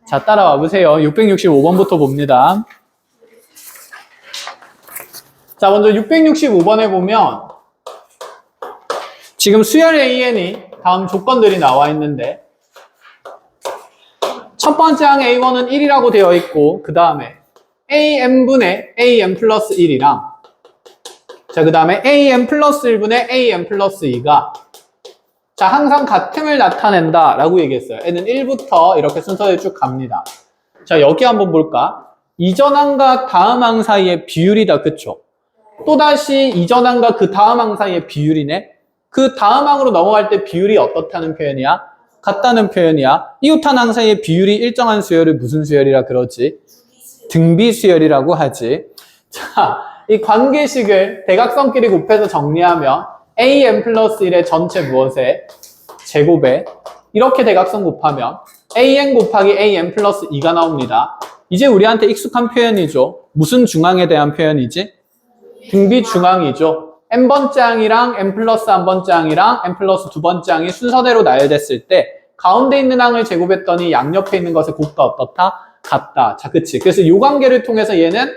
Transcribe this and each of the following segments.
자, 따라와 보세요. 665번부터 봅니다. 자, 먼저 665번에 보면 지금 수열 AN이 다음 조건들이 나와 있는데 첫 번째 항 A1은 1이라고 되어 있고 그 다음에 AN분의 AN 플러스 1이랑 자, 그 다음에 AN 플러스 1분의 AN 플러스 2가 자, 항상 같음을 나타낸다 라고 얘기했어요. N은 1부터 이렇게 순서대로 쭉 갑니다. 자, 여기 한번 볼까? 이전 항과 다음 항 사이의 비율이다. 그쵸? 또다시 이전 항과 그 다음 항 사이의 비율이네. 그 다음 항으로 넘어갈 때 비율이 어떻다는 표현이야? 같다는 표현이야. 이웃한 항 사이의 비율이 일정한 수열을 무슨 수열이라 그러지? 등비 수열이라고 하지. 자, 이 관계식을 대각선끼리 곱해서 정리하면 AN 플러스 1의 전체 무엇에? 제곱에 이렇게 대각선 곱하면 AN 곱하기 AN 플러스 2가 나옵니다. 이제 우리한테 익숙한 표현이죠. 무슨 중항에 대한 표현이지? 등비 중항이죠. n번째 항이랑 n 플러스 1번째 항이랑 n 플러스 2번째 항이 순서대로 나열됐을 때 가운데 있는 항을 제곱했더니 양옆에 있는 것의 곱가 어떻다? 같다. 자, 그치. 그래서 이 관계를 통해서 얘는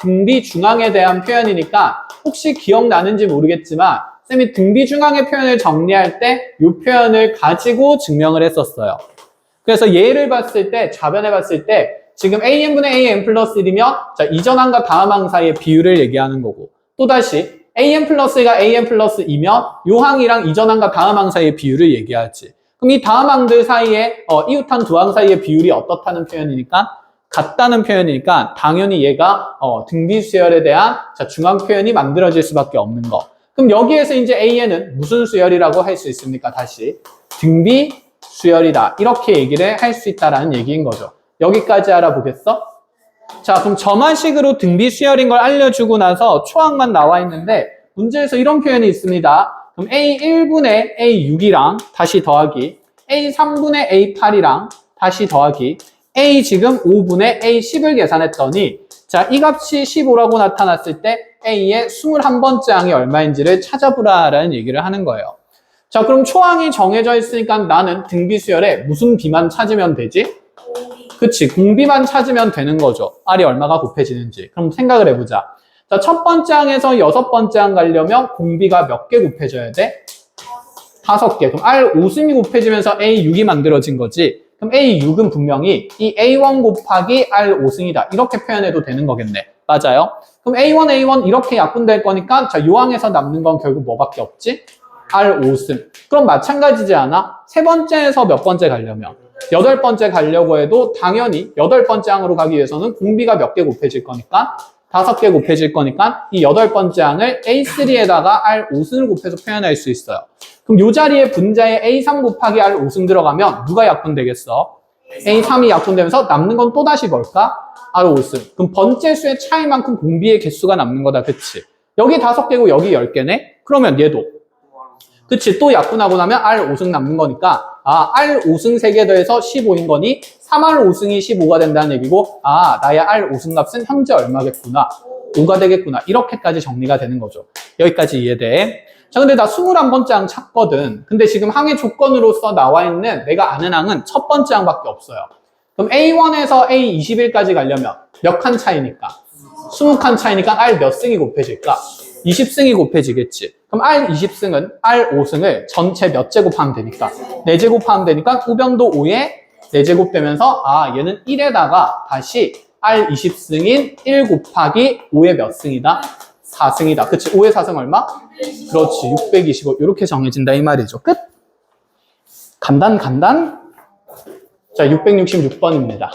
등비 중항에 대한 표현이니까 혹시 기억나는지 모르겠지만 쌤이 등비 중항의 표현을 정리할 때 이 표현을 가지고 증명을 했었어요. 그래서 얘를 봤을 때, 좌변에 봤을 때 지금 AN분의 AN 플러스 1이면 자, 이전 항과 다음 항 사이의 비율을 얘기하는 거고 또다시 AN 플러스 1가 AN 플러스 2면 이 항이랑 이전 항과 다음 항 사이의 비율을 얘기하지. 그럼 이 다음 항들 사이에 이웃한 두 항 사이의 비율이 어떻다는 표현이니까 같다는 표현이니까 당연히 얘가 등비 수열에 대한 자, 중항 표현이 만들어질 수밖에 없는 거. 그럼 여기에서 이제 AN은 무슨 수열이라고 할 수 있습니까? 다시 등비 수열이다. 이렇게 얘기를 할 수 있다라는 얘기인 거죠. 여기까지 알아보겠어? 자, 그럼 점화식으로 등비 수열인 걸 알려주고 나서 초항만 나와 있는데 문제에서 이런 표현이 있습니다. 그럼 A1분의 A6이랑 다시 더하기 A3분의 A8이랑 다시 더하기 A 지금 5분의 A10을 계산했더니 자, 이 값이 15라고 나타났을 때 A의 21번째 항이 얼마인지를 찾아보라라는 얘기를 하는 거예요. 자, 그럼 초항이 정해져 있으니까 나는 등비 수열에 무슨 비만 찾으면 되지? 그치, 공비만 찾으면 되는 거죠. R이 얼마가 곱해지는지. 그럼 생각을 해보자. 자, 첫 번째 항에서 여섯 번째 항 가려면 공비가 몇 개 곱해져야 돼? 5개. 그럼 R 5승이 곱해지면서 A6이 만들어진 거지. 그럼 A6은 분명히 이 A1 곱하기 R 5승이다. 이렇게 표현해도 되는 거겠네. 맞아요? 그럼 A1 이렇게 약분될 거니까 자, 요 항에서 남는 건 결국 뭐밖에 없지? R 5승. 그럼 마찬가지지 않아? 세 번째에서 몇 번째 가려면? 여덟 번째 가려고 해도 당연히 여덟 번째 항으로 가기 위해서는 공비가 몇 개 곱해질 거니까 5개 곱해질 거니까 이 여덟 번째 항을 A3에다가 R 5승을 곱해서 표현할 수 있어요. 그럼 이 자리에 분자에 A3 곱하기 R 5승 들어가면 누가 약분되겠어? A3이 약분되면서 남는 건 또다시 뭘까? R 5승. 그럼 번째 수의 차이만큼 공비의 개수가 남는 거다. 그치? 여기 5개고 여기 10개네? 그러면 얘도 그치? 또 약분하고 나면 R 5승 남는 거니까 R 5승 3개 더해서 15인 거니 3R 5승이 15가 된다는 얘기고 나의 R 5승 값은 현재 얼마겠구나 5가 되겠구나 이렇게까지 정리가 되는 거죠. 여기까지 이해돼? 자, 근데 나 21번째 항 찾거든. 근데 지금 항의 조건으로서 나와 있는 내가 아는 항은 첫 번째 항밖에 없어요. 그럼 A1에서 A21까지 가려면 몇 칸 차이니까? 20칸 차이니까 R 몇 승이 곱해질까? 20승이 곱해지겠지. 그럼 R 20승은 R 5승을 전체 몇 제곱하면 되니까? 4제곱하면 되니까 우변도 5에 4제곱 되면서 얘는 1에다가 다시 R 20승인 1 곱하기 5의 몇 승이다? 4승이다. 그치? 5의 4승 얼마? 그렇지. 625. 이렇게 정해진다 이 말이죠. 끝? 간단. 자, 666번입니다.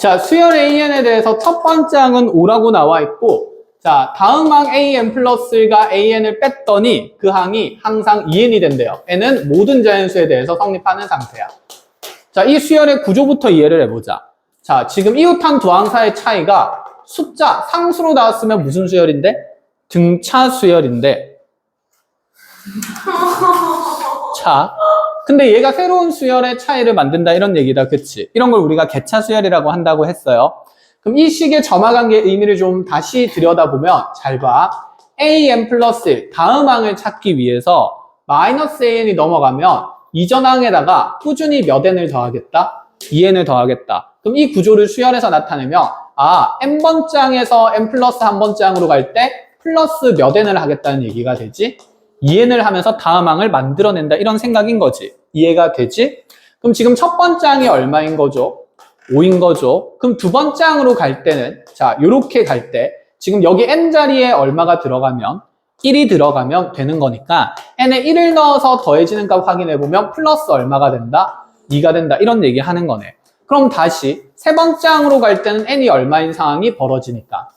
자, 수열 AN에 대해서 첫 번째 항은 5라고 나와 있고 자, 다음 항 AN 플러스가 AN을 뺐더니 그 항이 항상 2N이 된대요. N은 모든 자연수에 대해서 성립하는 상태야. 자, 이 수열의 구조부터 이해를 해보자. 자, 지금 이웃한 두 항 사이의 차이가 숫자, 상수로 나왔으면 무슨 수열인데? 등차 수열인데. 자, 근데 얘가 새로운 수열의 차이를 만든다 이런 얘기다. 그치? 이런 걸 우리가 개차 수열이라고 한다고 했어요. 그럼 이 식의 점화관계의 의미를 좀 다시 들여다보면 잘 봐. an 플러스 1 다음 항을 찾기 위해서 마이너스 an이 넘어가면 이전 항에다가 꾸준히 몇 n을 더하겠다? 2n을 더하겠다. 그럼 이 구조를 수열해서 나타내면 n번째 항에서 n 플러스 한 번째 항으로 갈 때 플러스 몇 n을 하겠다는 얘기가 되지? 2n을 하면서 다음 항을 만들어낸다 이런 생각인 거지. 이해가 되지? 그럼 지금 첫 번째 항이 얼마인 거죠? 5인 거죠. 그럼 두 번째 항으로 갈 때는 자 요렇게 갈 때 지금 여기 n 자리에 얼마가 들어가면 1이 들어가면 되는 거니까 n에 1을 넣어서 더해지는 값 확인해보면 플러스 얼마가 된다? 2가 된다 이런 얘기 하는 거네. 그럼 다시 세 번째 항으로 갈 때는 n이 얼마인 상황이 벌어지니까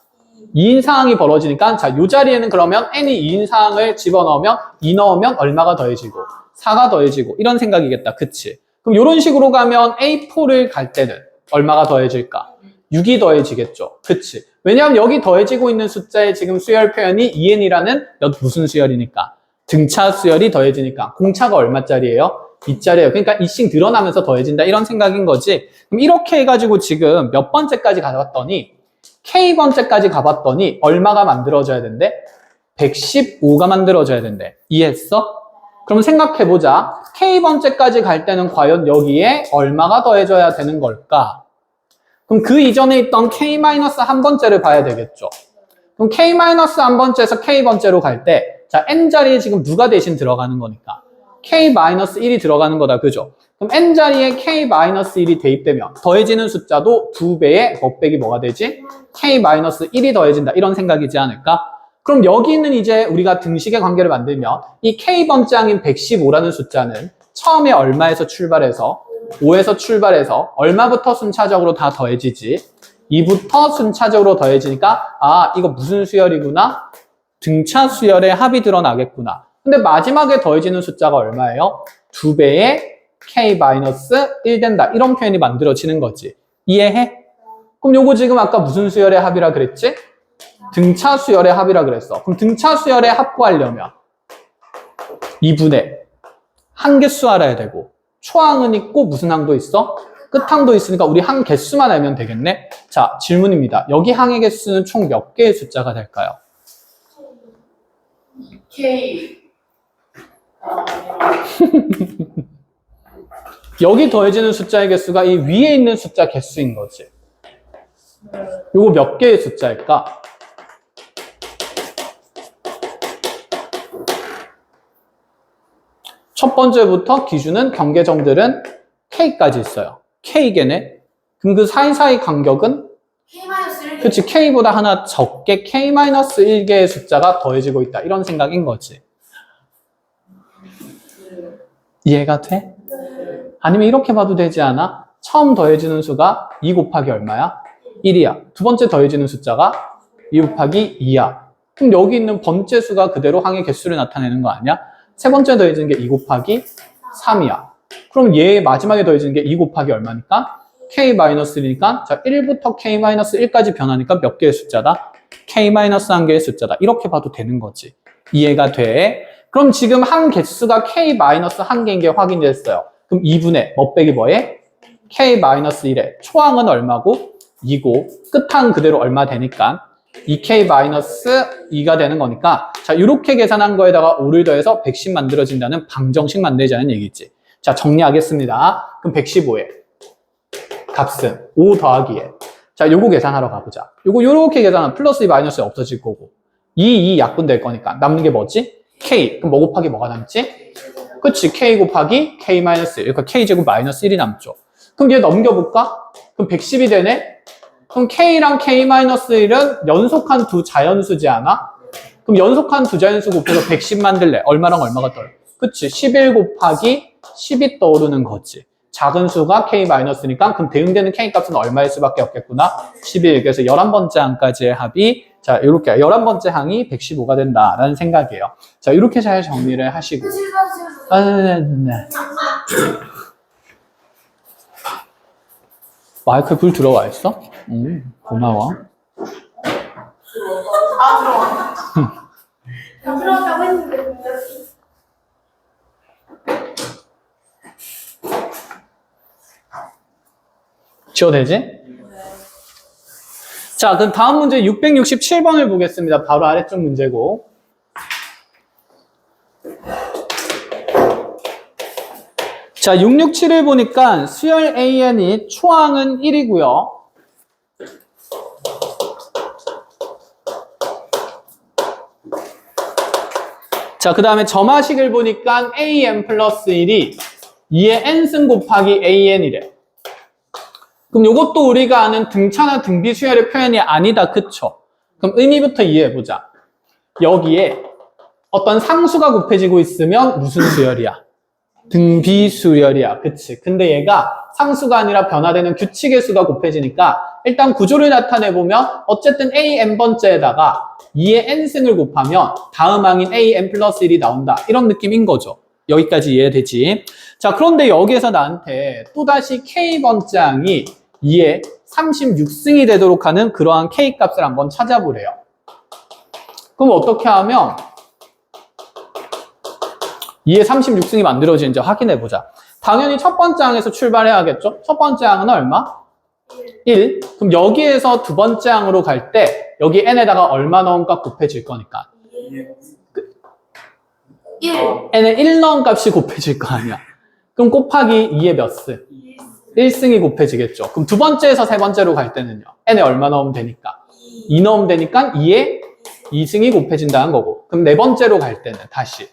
2인 상황이 벌어지니까 자, 요 자리에는 그러면 n이 2인 상황을 집어넣으면 2 넣으면 얼마가 더해지고 4가 더해지고 이런 생각이겠다. 그치? 그럼 이런 식으로 가면 A4를 갈 때는 얼마가 더해질까? 6이 더해지겠죠. 그치? 왜냐하면 여기 더해지고 있는 숫자의 지금 수열 표현이 2n이라는 무슨 수열이니까? 등차 수열이 더해지니까 공차가 얼마짜리예요? 2짜리예요. 그러니까 2씩 늘어나면서 더해진다 이런 생각인 거지. 그럼 이렇게 해가지고 지금 몇 번째까지 가봤더니 K번째까지 가봤더니 얼마가 만들어져야 된대? 115가 만들어져야 된대. 이해했어? 그럼 생각해보자. K번째까지 갈 때는 과연 여기에 얼마가 더해져야 되는 걸까? 그럼 그 이전에 있던 K-1번째를 봐야 되겠죠. 그럼 K-1번째에서 K번째로 갈 때, 자, N자리에 지금 누가 대신 들어가는 거니까? K-1이 들어가는 거다. 그죠? 그럼 N자리에 K-1이 대입되면 더해지는 숫자도 2배의 곱빼기 뭐가 되지? K-1이 더해진다. 이런 생각이지 않을까? 그럼 여기 있는 이제 우리가 등식의 관계를 만들면 이 K번째 항인 115라는 숫자는 처음에 얼마에서 출발해서 5에서 출발해서 얼마부터 순차적으로 다 더해지지? 2부터 순차적으로 더해지니까 이거 무슨 수열이구나? 등차 수열의 합이 드러나겠구나. 근데 마지막에 더해지는 숫자가 얼마예요? 2배의 K-1 된다. 이런 표현이 만들어지는 거지. 이해해? 그럼 요거 지금 아까 무슨 수열의 합이라 그랬지? 등차 수열의 합이라 그랬어. 그럼 등차 수열의 합 구하려면 2분의 한 개수 알아야 되고 초항은 있고 무슨 항도 있어? 끝항도 있으니까 우리 항 개수만 알면 되겠네. 자, 질문입니다. 여기 항의 개수는 총 몇 개의 숫자가 될까요? K. 여기 더해지는 숫자의 개수가 이 위에 있는 숫자 개수인 거지. 요거 몇 개의 숫자일까? 첫 번째부터 기준은 경계정들은 K까지 있어요. K개네. 그럼 그 사이사이 간격은? K-1. 그치, K보다 하나 적게 K-1개의 숫자가 더해지고 있다. 이런 생각인 거지. 이해가 돼? 아니면 이렇게 봐도 되지 않아? 처음 더해지는 수가 2 곱하기 얼마야? 1이야. 두 번째 더해지는 숫자가 2 곱하기 2야. 그럼 여기 있는 번째 수가 그대로 항의 개수를 나타내는 거 아니야? 세 번째 더해지는 게 2 곱하기 3이야. 그럼 얘 마지막에 더해지는 게 2 곱하기 얼마니까? K-1이니까 자 1부터 K-1까지 변하니까 몇 개의 숫자다? K-1개의 숫자다. 이렇게 봐도 되는 거지. 이해가 돼? 그럼 지금 항 개수가 K-1개인 게 확인됐어요. 그럼 2분의 뭐 빼기 뭐에? K-1에 초항은 얼마고? 2고 끝항 그대로 얼마 되니까 2K-2가 되는 거니까 자 이렇게 계산한 거에다가 5를 더해서 110 만들어진다는 방정식 만들자는 얘기지. 자 정리하겠습니다. 그럼 115에 값은 5 더하기에 자 요거 계산하러 가보자. 요거 요렇게 계산하면 플러스 2 마이너스 없어질 거고 2 약분될 거니까 남는 게 뭐지? K. 그럼 뭐 곱하기 뭐가 남지? 그치 K 곱하기 K-1 그러니까 K제곱 마이너스 1이 남죠. 그럼 얘 넘겨볼까? 그럼 110이 되네? 그럼 K랑 K-1은 연속한 두 자연수지 않아? 그럼 연속한 두 자연수 곱해서 110 만들래. 얼마랑 얼마가 떠요? 그치? 11 곱하기 10이 떠오르는 거지. 작은 수가 K-니까 그럼 대응되는 K 값은 얼마일 수밖에 없겠구나? 11. 그래서 11번째 항까지의 합이 자 이렇게 11번째 항이 115가 된다라는 생각이에요. 자 이렇게 잘 정리를 하시고 네. 마이크에 불 들어와 있어? 고마워. 들어와. 들어왔다고 했는데. 지워도 되지? 자, 그럼 다음 문제 667번을 보겠습니다. 바로 아래쪽 문제고. 자, 667을 보니까 수열 AN이 초항은 1이고요. 자, 그 다음에 점화식을 보니까 AN 플러스 1이 2의 n승 곱하기 AN이래. 그럼 이것도 우리가 아는 등차나 등비 수열의 표현이 아니다. 그쵸? 그럼 의미부터 이해해보자. 여기에 어떤 상수가 곱해지고 있으면 무슨 수열이야? 등비 수열이야. 그치? 근데 얘가 상수가 아니라 변화되는 규칙의 수가 곱해지니까 일단 구조를 나타내보면 어쨌든 a n번째에다가 2의 n승을 곱하면 다음 항인 a n 플러스 1이 나온다. 이런 느낌인 거죠. 여기까지 이해되지? 자, 그런데 여기에서 나한테 또다시 k번째 항이 2의 36승이 되도록 하는 그러한 k 값을 한번 찾아보래요. 그럼 어떻게 하면 2의 36승이 만들어지는지 확인해보자. 당연히 첫 번째 항에서 출발해야겠죠? 첫 번째 항은 얼마? 1. 그럼 여기에서 두 번째 항으로 갈 때 여기 n에다가 얼마 넣은 값 곱해질 거니까 1. n에 1 넣은 값이 곱해질 거 아니야. 그럼 곱하기 2의 몇 승? 1승이 곱해지겠죠. 그럼 두 번째에서 세 번째로 갈 때는요. n에 얼마 넣으면 되니까? 2 넣으면 되니까 2에 2승이 곱해진다는 거고. 그럼 네 번째로 갈 때는 다시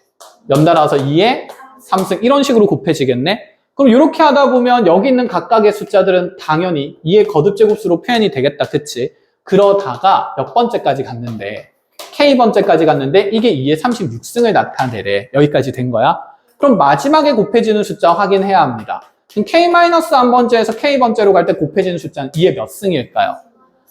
연달아서 2에 3승 이런 식으로 곱해지겠네. 그럼 이렇게 하다 보면 여기 있는 각각의 숫자들은 당연히 2의 거듭제곱수로 표현이 되겠다. 그치? 그러다가 몇 번째까지 갔는데 K번째까지 갔는데 이게 2의 36승을 나타내래. 여기까지 된 거야. 그럼 마지막에 곱해지는 숫자 확인해야 합니다. 그럼 K-1번째에서 K번째로 갈 때 곱해지는 숫자는 2의 몇 승일까요?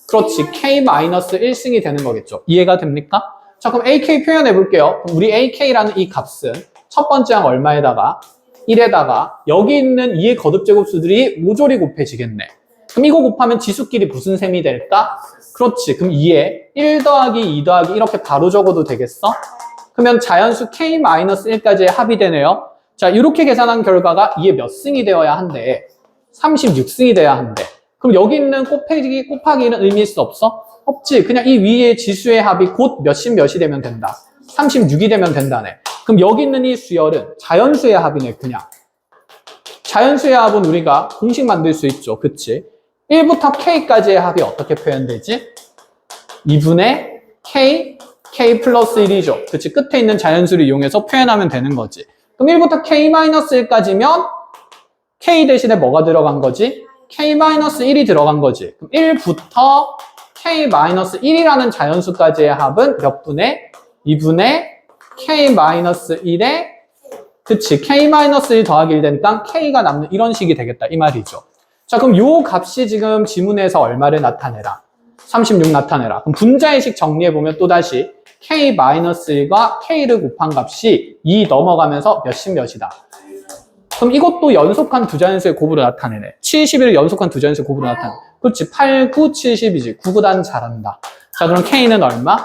그렇지. K-1승이 되는 거겠죠. 이해가 됩니까? 자, 그럼 AK 표현해 볼게요. 그럼 우리 AK라는 이 값은 첫 번째 항 얼마에다가 1에다가 여기 있는 2의 거듭제곱수들이 모조리 곱해지겠네. 그럼 이거 곱하면 지수끼리 무슨 셈이 될까? 그렇지. 그럼 2에 1 더하기 2 더하기 이렇게 바로 적어도 되겠어? 그러면 자연수 K-1까지의 합이 되네요. 자, 이렇게 계산한 결과가 2의 몇 승이 되어야 한대? 36승이 돼야 한대. 그럼 여기 있는 곱하기는 의미일 수 없어? 없지. 그냥 이 위의 지수의 합이 곧 몇십 몇이 되면 된다. 36이 되면 된다네. 그럼 여기 있는 이 수열은 자연수의 합이네, 그냥. 자연수의 합은 우리가 공식 만들 수 있죠. 그치? 1부터 K까지의 합이 어떻게 표현되지? 2분의 K 플러스 1이죠. 그치? 끝에 있는 자연수를 이용해서 표현하면 되는 거지. 그럼 1부터 K-1까지면 K 대신에 뭐가 들어간 거지? K-1이 들어간 거지. 그럼 1부터 K-1이라는 자연수까지의 합은 몇 분의? 2분의 K-1에 그치. K-1 더하기 1 되니까 K가 남는 이런 식이 되겠다. 이 말이죠. 자, 그럼 요 값이 지금 지문에서 얼마를 나타내라? 36 나타내라. 그럼 분자의식 정리해보면 또다시 K-1과 K를 곱한 값이 2 넘어가면서 몇십 몇이다. 그럼 이것도 연속한 두 자연수의 곱으로 나타내네. 71을 연속한 두 자연수의 곱으로 나타내. 그렇지. 8, 9, 70이지. 9구단 잘한다. 자, 그럼 K는 얼마?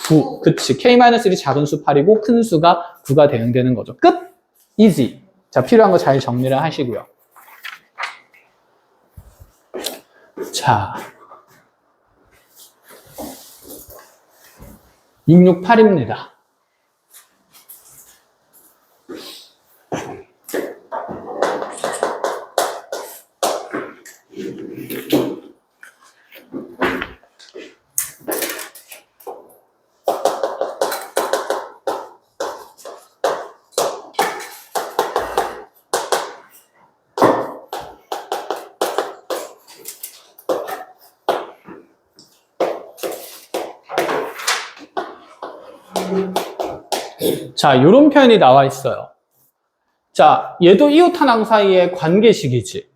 9. 그치. K-1이 작은 수 8이고 큰 수가 9가 대응되는 거죠. 끝! easy. 자, 필요한 거 잘 정리를 하시고요. 자, 668입니다. 자, 이런 표현이 나와 있어요. 자, 얘도 이웃하나항 사이의 관계식이지.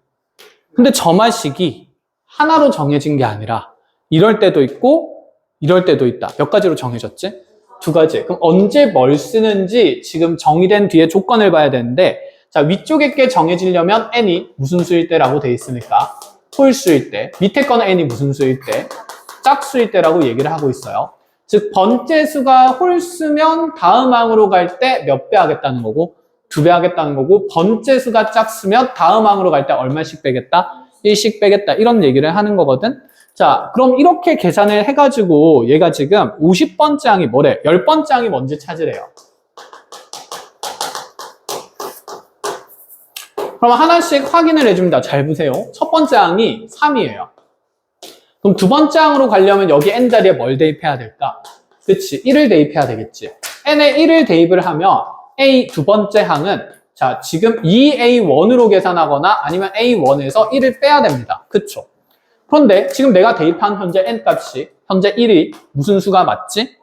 근데 점화식이 하나로 정해진 게 아니라 이럴 때도 있고 이럴 때도 있다. 몇 가지로 정해졌지? 두 가지. 그럼 언제 뭘 쓰는지 지금 정의된 뒤에 조건을 봐야 되는데, 자, 위쪽에 게 정해지려면 n이 무슨 수일 때라고 돼 있으니까 홀수일 때, 밑에 거는 n이 무슨 수일 때, 짝수일 때라고 얘기를 하고 있어요. 즉 번째 수가 홀수면 다음 항으로 갈 때 몇 배 하겠다는 거고 2배 하겠다는 거고, 번째 수가 짝수면 다음 항으로 갈 때 얼마씩 빼겠다? 1씩 빼겠다. 이런 얘기를 하는 거거든. 자, 그럼 이렇게 계산을 해가지고 얘가 지금 50번째 항이 뭐래? 10번째 항이 뭔지 찾으래요. 그럼 하나씩 확인을 해줍니다. 잘 보세요. 첫 번째 항이 3이에요. 그럼 두 번째 항으로 가려면 여기 n 자리에 뭘 대입해야 될까? 그치, 1을 대입해야 되겠지. n에 1을 대입을 하면 a 두 번째 항은 자, 지금 2a1으로 계산하거나 아니면 a1에서 1을 빼야 됩니다. 그쵸? 그런데 지금 내가 대입한 현재 n 값이 현재 1이 무슨 수가 맞지?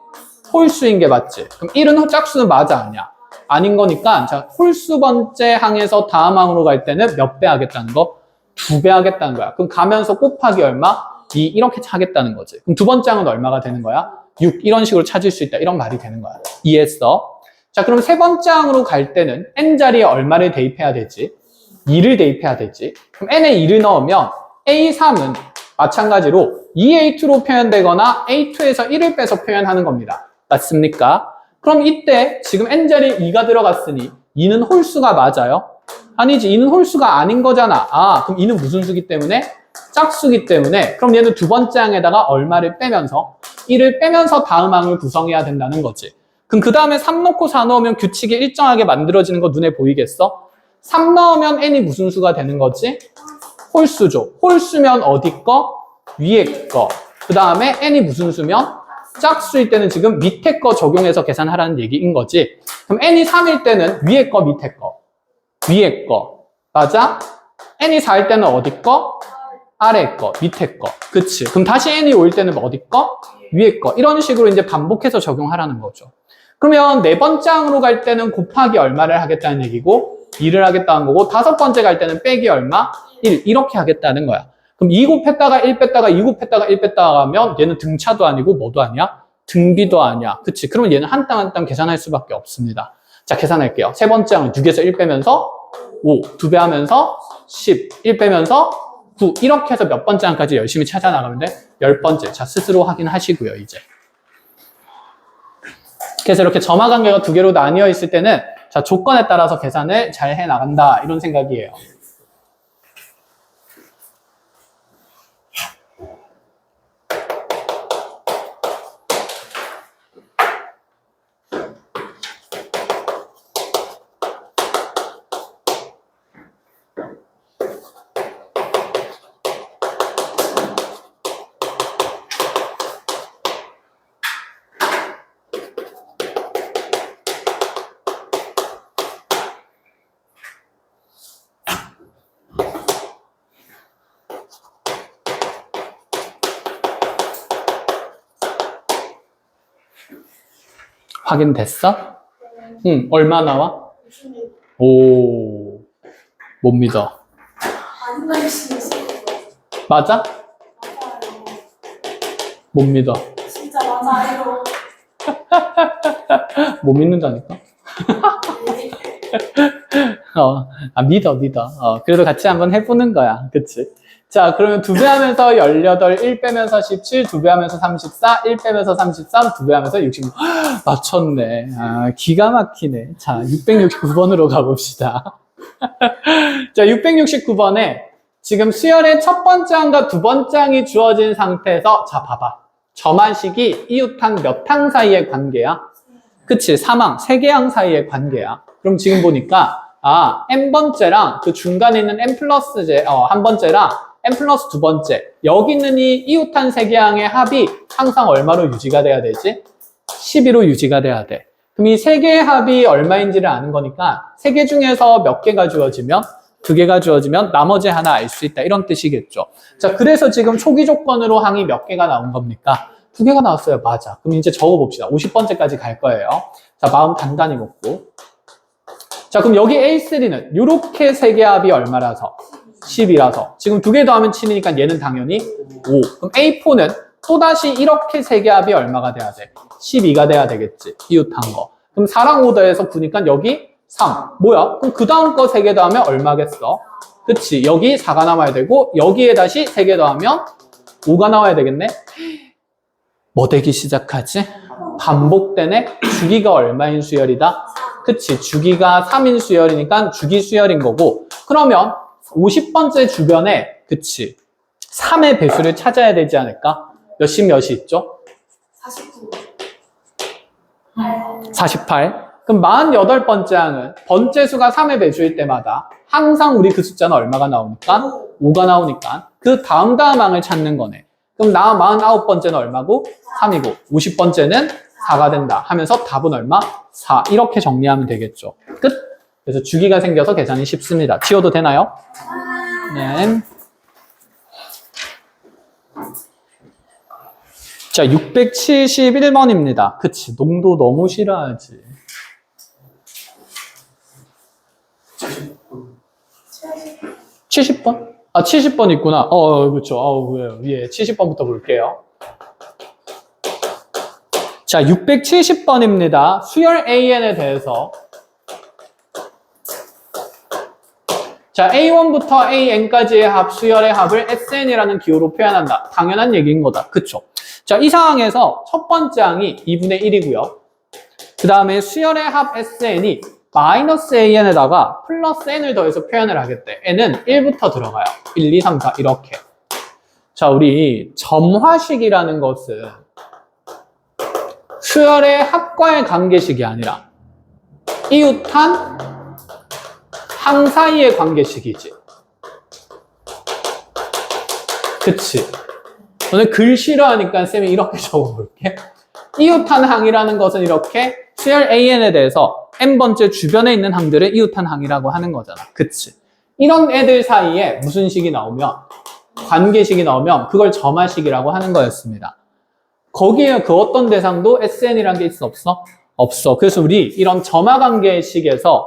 홀수인 게 맞지? 그럼 1은 짝수는 맞아 아니야? 아닌 거니까 자, 홀수 번째 항에서 다음 항으로 갈 때는 몇 배 하겠다는 거? 2배 하겠다는 거야. 그럼 가면서 곱하기 얼마? 2 이렇게 하겠다는 거지. 그럼 두 번째 항은 얼마가 되는 거야? 6 이런 식으로 찾을 수 있다. 이런 말이 되는 거야. 이해했어? 자, 그럼 세 번째 항으로 갈 때는 n 자리에 얼마를 대입해야 되지? 2를 대입해야 되지. 그럼 n에 2를 넣으면 a3은 마찬가지로 2a2로 표현되거나 a2에서 1을 빼서 표현하는 겁니다. 맞습니까? 그럼 이때 지금 n 자리에 2가 들어갔으니 2는 홀수가 맞아요? 아니지, 2는 홀수가 아닌 거잖아. 아, 그럼 2는 무슨 수기 때문에? 짝수기 때문에 그럼 얘는 두 번째 항에다가 얼마를 빼면서 1을 빼면서 다음 항을 구성해야 된다는 거지. 그럼 그 다음에 3 넣고 4 넣으면 규칙이 일정하게 만들어지는 거 눈에 보이겠어? 3 넣으면 n이 무슨 수가 되는 거지? 홀수죠. 홀수면 어디 거? 위에 거. 그 다음에 n이 무슨 수면? 짝수일 때는 지금 밑에 거 적용해서 계산하라는 얘기인 거지. 그럼 n이 3일 때는 위에 거, 밑에 거. 위에 거. 맞아? n이 4일 때는 어디 거? 아래 거, 밑에 거. 그치? 그럼 다시 n이 5일 때는 어디 거? 위에 거. 이런 식으로 이제 반복해서 적용하라는 거죠. 그러면 네 번째 항으로 갈 때는 곱하기 얼마를 하겠다는 얘기고 2를 하겠다는 거고 다섯 번째 갈 때는 빼기 얼마? 1 이렇게 하겠다는 거야. 그럼 2 곱했다가 1 뺐다가 2 곱했다가 1 뺐다가 하면 얘는 등차도 아니고 뭐도 아니야? 등비도 아니야. 그치? 그러면 얘는 한 땅 한 땅 계산할 수밖에 없습니다. 자, 계산할게요. 세 번째 항은 6에서 1 빼면서 5, 2배 하면서 10, 1 빼면서 9 이렇게 해서 몇 번째 항까지 열심히 찾아 나가면 돼? 10번째. 자, 스스로 확인하시고요, 이제. 그래서 이렇게 점화 관계가 두 개로 나뉘어 있을 때는 자, 조건에 따라서 계산을 잘 해 나간다 이런 생각이에요. 확인됐어? 응, 얼마 나와? 오, 못 믿어. 아닌 거 있으면 맞아? 못 믿어. 진짜 맞아요. 못 믿는다니까? 믿어. 그래도 같이 한번 해보는 거야. 그치? 자, 그러면 2배 하면서 18, 1 빼면서 17, 2배 하면서 34, 1 빼면서 33, 2배 하면서 66. 맞췄네. 기가 막히네. 자, 669번으로 가봅시다. 자, 669번에 지금 수열의 첫 번째 항과 두 번째 항이 주어진 상태에서 자, 봐봐. 점화식이 이웃항 몇 항 사이의 관계야? 그치, 3항, 3개 항 사이의 관계야. 그럼 지금 보니까 n번째랑 그 중간에 있는 n 플러스 한 번째랑 n 플러스 두 번째 여기 있는 이 이웃한 3개 항의 합이 항상 얼마로 유지가 돼야 되지? 12로 유지가 돼야 돼. 그럼 이 3개의 합이 얼마인지를 아는 거니까 3개 중에서 몇 개가 주어지면 2개가 주어지면 나머지 하나 알 수 있다 이런 뜻이겠죠. 자, 그래서 지금 초기 조건으로 항이 몇 개가 나온 겁니까? 2개가 나왔어요. 맞아. 그럼 이제 적어봅시다. 50번째까지 갈 거예요. 자, 마음 단단히 먹고. 자, 그럼 여기 A3는 이렇게 3개 합이 얼마라서? 10이라서. 지금 2개 더하면 7이니까 얘는 당연히 5. 그럼 A4는 또다시 이렇게 3개 합이 얼마가 돼야 돼? 12가 돼야 되겠지. 이웃한 거. 그럼 4랑 5 더해서 9니까 여기 3. 뭐야? 그럼 그 다음 거 3개 더하면 얼마겠어? 그치? 여기 4가 나와야 되고 여기에 다시 3개 더하면 5가 나와야 되겠네? 뭐 되기 시작하지? 반복되네? 주기가 얼마인 수열이다? 그치? 주기가 3인 수열이니까 주기 수열인 거고 그러면 50번째 주변에 그치? 3의 배수를 찾아야 되지 않을까? 몇이 있죠? 49. 48. 그럼 48번째 항은 번째 수가 3의 배수일 때마다 항상 우리 그 숫자는 얼마가 나오니까? 5가 나오니까 그 다음 항을 찾는 거네. 그럼 나 49번째는 얼마고? 3이고 50번째는 4가 된다 하면서 답은 얼마? 4. 이렇게 정리하면 되겠죠. 끝. 그래서 주기가 생겨서 계산이 쉽습니다. 지워도 되나요? 네. 자, 671번입니다. 그치, 농도 너무 싫어하지. 70번? 아, 70번 있구나. 그렇죠. 왜요? 예, 70번부터 볼게요. 자, 670번입니다. 수열 AN에 대해서. 자, A1부터 AN까지의 합, 수열의 합을 SN이라는 기호로 표현한다. 당연한 얘기인 거다. 그쵸? 자, 이 상황에서 첫 번째 항이 2분의 1이고요. 그 다음에 수열의 합 SN이 마이너스 AN에다가 플러스 N을 더해서 표현을 하겠대. N은 1부터 들어가요. 1, 2, 3, 4 이렇게. 자, 우리 점화식이라는 것은 수열의 합과의 관계식이 아니라 이웃한 항 사이의 관계식이지. 그치? 오늘 글 싫어하니까 쌤이 이렇게 적어볼게. 이웃한 항이라는 것은 이렇게 수열 AN에 대해서 n번째 주변에 있는 항들을 이웃한 항이라고 하는 거잖아. 그치? 이런 애들 사이에 무슨 식이 나오면, 관계식이 나오면 그걸 점화식이라고 하는 거였습니다. 거기에 그 어떤 대상도 SN이라는 게 있어 없어? 없어. 그래서 우리 이런 점화관계식에서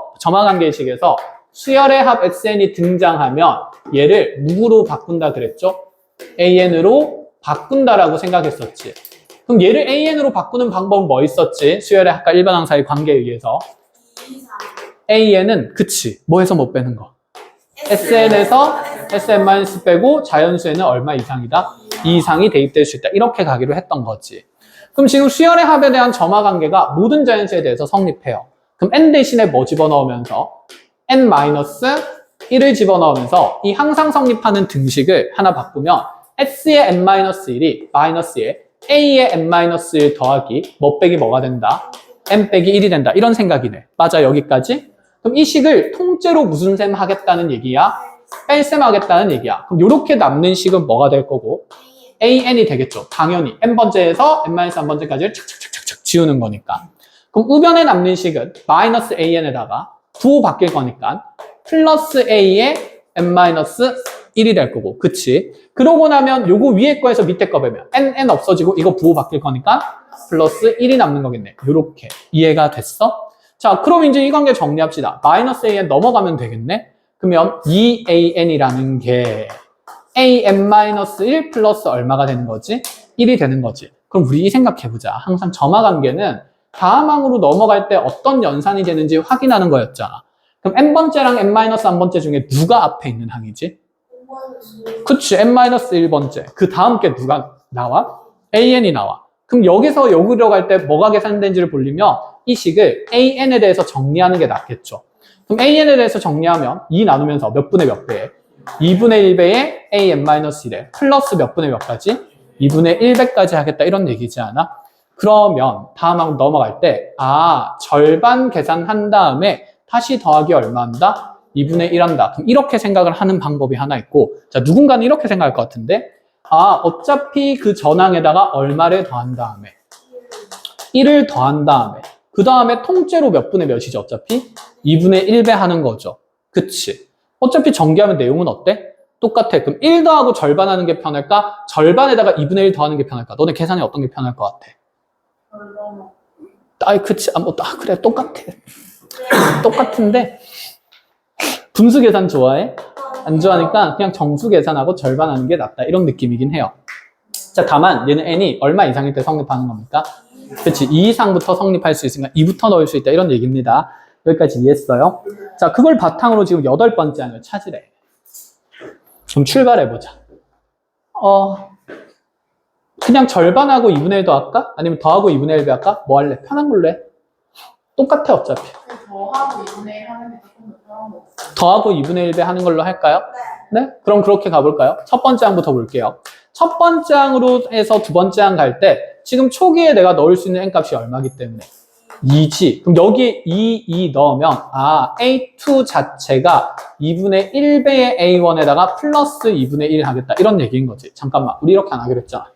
수열의 합 SN이 등장하면 얘를 누구로 바꾼다 그랬죠? AN으로 바꾼다라고 생각했었지. 그럼 얘를 AN으로 바꾸는 방법은 뭐 있었지? 수열의 합과 일반 항 사이 관계에 의해서 AN은 그치, 뭐 해서 못 빼는 거? SN에서 SN- 빼고 자연수에는 얼마 이상이다? 2 이상이 대입될 수 있다. 이렇게 가기로 했던 거지. 그럼 지금 수열의 합에 대한 점화관계가 모든 자연수에 대해서 성립해요. 그럼 n 대신에 뭐 집어넣으면서 n-1을 집어넣으면서 이 항상 성립하는 등식을 하나 바꾸면 s의 n-1이 마이너스에 a의 n-1 더하기 뭐 빼기 뭐가 된다? n 빼기 1이 된다. 이런 생각이네. 맞아, 여기까지? 그럼 이 식을 통째로 무슨 셈 하겠다는 얘기야? 뺄셈 하겠다는 얘기야. 그럼 이렇게 남는 식은 뭐가 될 거고? an이 되겠죠. 당연히 n 번째에서 n-1번째까지를 착착착착 지우는 거니까. 그럼 우변에 남는 식은 마이너스 an에다가 부호 바뀔 거니까 플러스 a의 n-1이 될 거고. 그치? 그러고 나면 요거 위에 거에서 밑에 거 빼면 n 없어지고 이거 부호 바뀔 거니까 플러스 1이 남는 거겠네. 요렇게. 이해가 됐어? 자, 그럼 이제 이 관계 정리합시다. 마이너스 an 넘어가면 되겠네? 그러면 2an이라는 게 an-1 플러스 얼마가 되는 거지? 1이 되는 거지. 그럼 우리 생각해보자. 항상 점화관계는 다음 항으로 넘어갈 때 어떤 연산이 되는지 확인하는 거였잖아. 그럼 n번째랑 n-1번째 중에 누가 앞에 있는 항이지? 그치, n-1번째. 그 다음 게 누가 나와? an이 나와. 그럼 여기서 여기로 갈 때 뭐가 계산된지를 보려면 이 식을 an에 대해서 정리하는 게 낫겠죠. 그럼 an에 대해서 정리하면 2 나누면서 몇 분의 몇 배에? 2분의 1배에 an-1에 플러스 몇 분의 몇 가지? 2분의 1배까지 하겠다 이런 얘기지 않아? 그러면 다음 항 넘어갈 때 절반 계산한 다음에 다시 더하기 얼마 한다? 2분의 1 한다. 그럼 이렇게 생각을 하는 방법이 하나 있고, 자, 누군가는 이렇게 생각할 것 같은데 어차피 그 전항에다가 얼마를 더한 다음에 1을 더한 다음에 그 다음에 통째로 몇 분의 몇이죠? 어차피 2분의 1배 하는 거죠. 그치? 어차피 전개하면 내용은 어때? 똑같아. 그럼 1 더하고 절반 하는 게 편할까? 절반에다가 2분의 1 더하는 게 편할까? 너네 계산이 어떤 게 편할 것 같아? 그치. 그래. 똑같아. 똑같은데 분수 계산 좋아해? 안 좋아하니까 그냥 정수 계산하고 절반하는 게 낫다. 이런 느낌이긴 해요. 자, 다만 얘는 n이 얼마 이상일 때 성립하는 겁니까? 그치. 2 이상부터 성립할 수 있으니까 2부터 넣을 수 있다. 이런 얘기입니다. 여기까지 이해했어요? 자, 그걸 바탕으로 지금 8번째 항을 찾으래. 그럼 출발해보자. 그냥 절반하고 2분의 1 더할까? 아니면 더하고 2분의 1 할까? 뭐 할래? 편한 걸로 해. 똑같아, 어차피. 더하고 2분의 1 하는 게 조금 더 편한 거 같아요. 더하고 2분의 1배 하는 걸로 할까요? 네? 그럼 그렇게 가볼까요? 첫 번째 항부터 볼게요. 첫 번째 항으로 해서 두 번째 항 갈 때 지금 초기에 내가 넣을 수 있는 n값이 얼마기 때문에 2지. 그럼 여기 2 넣으면 A2 자체가 2분의 1배의 A1에다가 플러스 2분의 1 하겠다. 이런 얘기인 거지. 잠깐만. 우리 이렇게 안 하기로 했잖아.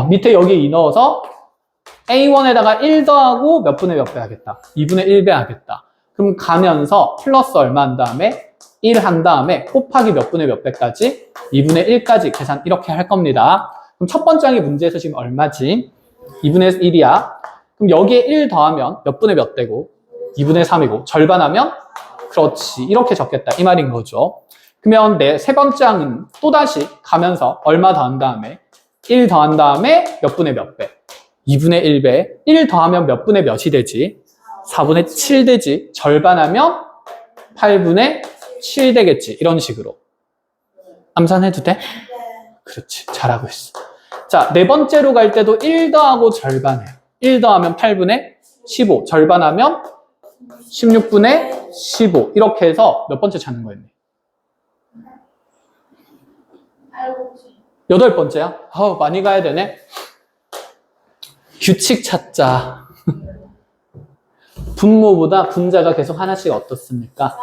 밑에 여기 2 넣어서 A1에다가 1 더하고 몇 분의 몇 배 하겠다. 2분의 1배 하겠다. 그럼 가면서 플러스 얼마 한 다음에 1 한 다음에 곱하기 몇 분의 몇 배까지? 2분의 1까지 계산 이렇게 할 겁니다. 그럼 첫 번째 항의 문제에서 지금 얼마지? 2분의 1이야. 그럼 여기에 1 더하면 몇 분의 몇 되고? 2분의 3이고 절반하면? 그렇지. 이렇게 적겠다. 이 말인 거죠. 그러면 내 세 번째 항은 또다시 가면서 얼마 더한 다음에 1 더한 다음에 몇 분의 몇 배? 2분의 1배. 1 더하면 몇 분의 몇이 되지? 4분의 7 되지. 절반하면 8분의 7 되겠지. 이런 식으로. 암산해도 돼? 그렇지. 잘하고 있어. 자, 네 번째로 갈 때도 1 더하고 절반해. 1 더하면 8분의 15. 절반하면 16분의 15. 이렇게 해서 몇 번째 찾는 거였니? 8번째야? 많이 가야 되네. 규칙 찾자. 분모보다 분자가 계속 하나씩 어떻습니까?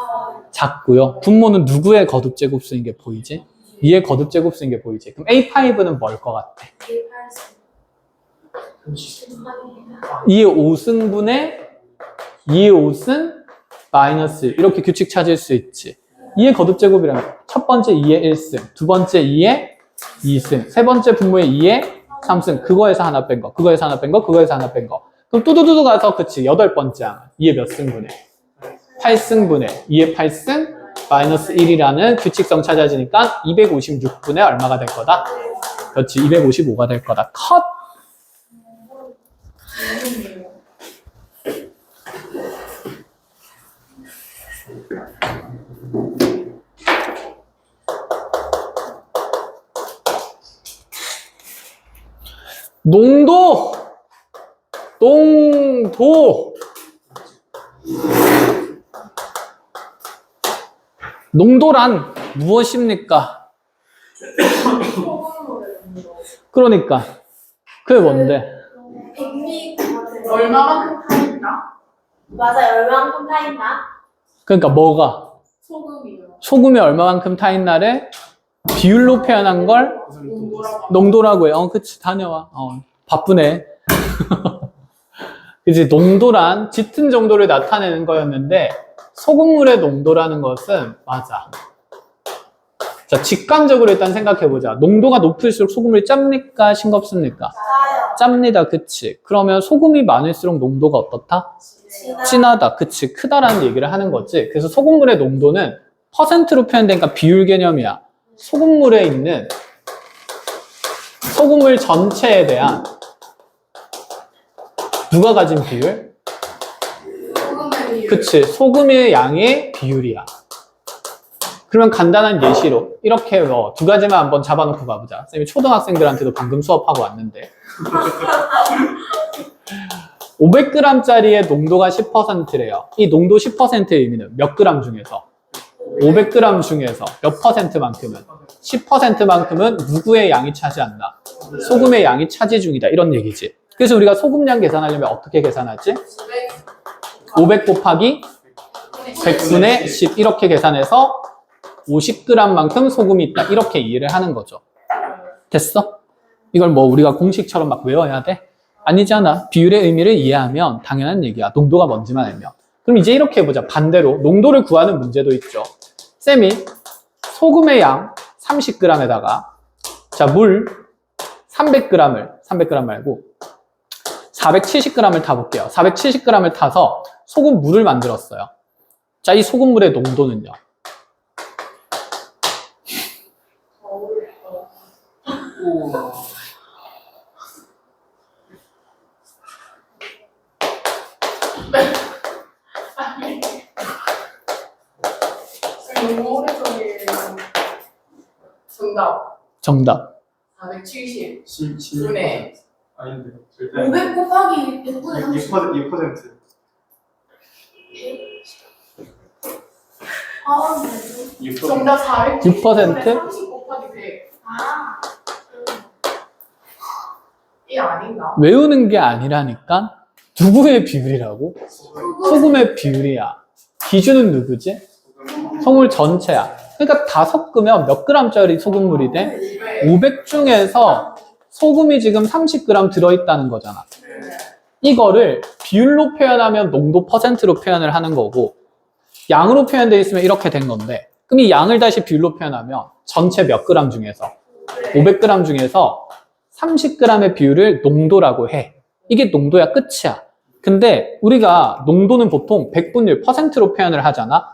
작고요. 분모는 누구의 거듭제곱수인 게 보이지? 2의 거듭제곱수인 게 보이지? 그럼 A5는 뭘 것 같아? 2의 5승분의 2의 5승 마이너스 1. 이렇게 규칙 찾을 수 있지. 2의 거듭제곱이라면 첫 번째 2의 1승, 두 번째 2의 2승, 세 번째 분모의 2의 3승. 그거에서 하나 뺀 거, 그거에서 하나 뺀 거, 그거에서 하나 뺀 거. 그럼 뚜두두두 가서 그치. 8번째 항. 2의 몇 승분의? 8승분의 2의 8승 마이너스 1이라는 규칙성 찾아지니까 256분의 얼마가 될 거다? 그렇지. 255가 될 거다. 컷! 농도! 농도란 무엇입니까? 그러니까 그게 뭔데? 얼마만큼 타있나? 맞아요. 얼마만큼 타있나? 그러니까 뭐가? 소금이요. 소금이 얼마만큼 타있나를 비율로 표현한 걸 농도라고 해요. 그치. 다녀와. 바쁘네. 그치. 농도란 짙은 정도를 나타내는 거였는데 소금물의 농도라는 것은 맞아. 자, 직관적으로 일단 생각해보자. 농도가 높을수록 소금물이 짭니까? 싱겁습니까? 짜요. 짭니다. 그치. 그러면 소금이 많을수록 농도가 어떻다? 진하다. 그치. 크다라는 얘기를 하는 거지. 그래서 소금물의 농도는 퍼센트로 표현되니까 비율 개념이야. 소금물에 있는 소금물 전체에 대한 누가 가진 비율? 소금의 비율. 그치. 소금의 양의 비율이야. 그러면 간단한 예시로 이렇게 두 가지만 한번 잡아놓고 가보자. 쌤이 초등학생들한테도 방금 수업하고 왔는데 500g짜리의 농도가 10%래요. 이 농도 10%의 의미는 몇 그램 중에서? 500g 중에서 몇 퍼센트만큼은? 10%만큼은 누구의 양이 차지한다? 소금의 양이 차지 중이다. 이런 얘기지. 그래서 우리가 소금량 계산하려면 어떻게 계산하지? 500 곱하기 100분의 10 이렇게 계산해서 50g만큼 소금이 있다. 이렇게 이해를 하는 거죠. 됐어? 이걸 뭐 우리가 공식처럼 막 외워야 돼? 아니잖아. 비율의 의미를 이해하면 당연한 얘기야. 농도가 뭔지만 알면. 그럼 이제 이렇게 해보자. 반대로 농도를 구하는 문제도 있죠. 쌤이 소금의 양 30g에다가 자, 물 300g 말고 470g을 타볼게요. 470g을 타서 소금물을 만들었어요. 자, 이 소금물의 농도는요? 너무 오래전에 정답. 470 10 분의 아닌데 절대 500 곱하기 100분의 30. 6%. 아, 6%. 정답 470 6%? 30 곱하기 100. 이 아닌가? 외우는 게 아니라니까 누구의 비율이라고? 소금의 비율이야. 기준은 누구지? 소금물 전체야. 그러니까 다 섞으면 몇 g짜리 소금물이 돼? 500 중에서 소금이 지금 30g 들어있다는 거잖아. 이거를 비율로 표현하면 농도 %로 표현을 하는 거고, 양으로 표현되어 있으면 이렇게 된 건데, 그럼 이 양을 다시 비율로 표현하면 전체 몇 g 중에서 500g 중에서 30g의 비율을 농도라고 해. 이게 농도야, 끝이야. 근데 우리가 농도는 보통 100분율 %로 표현을 하잖아.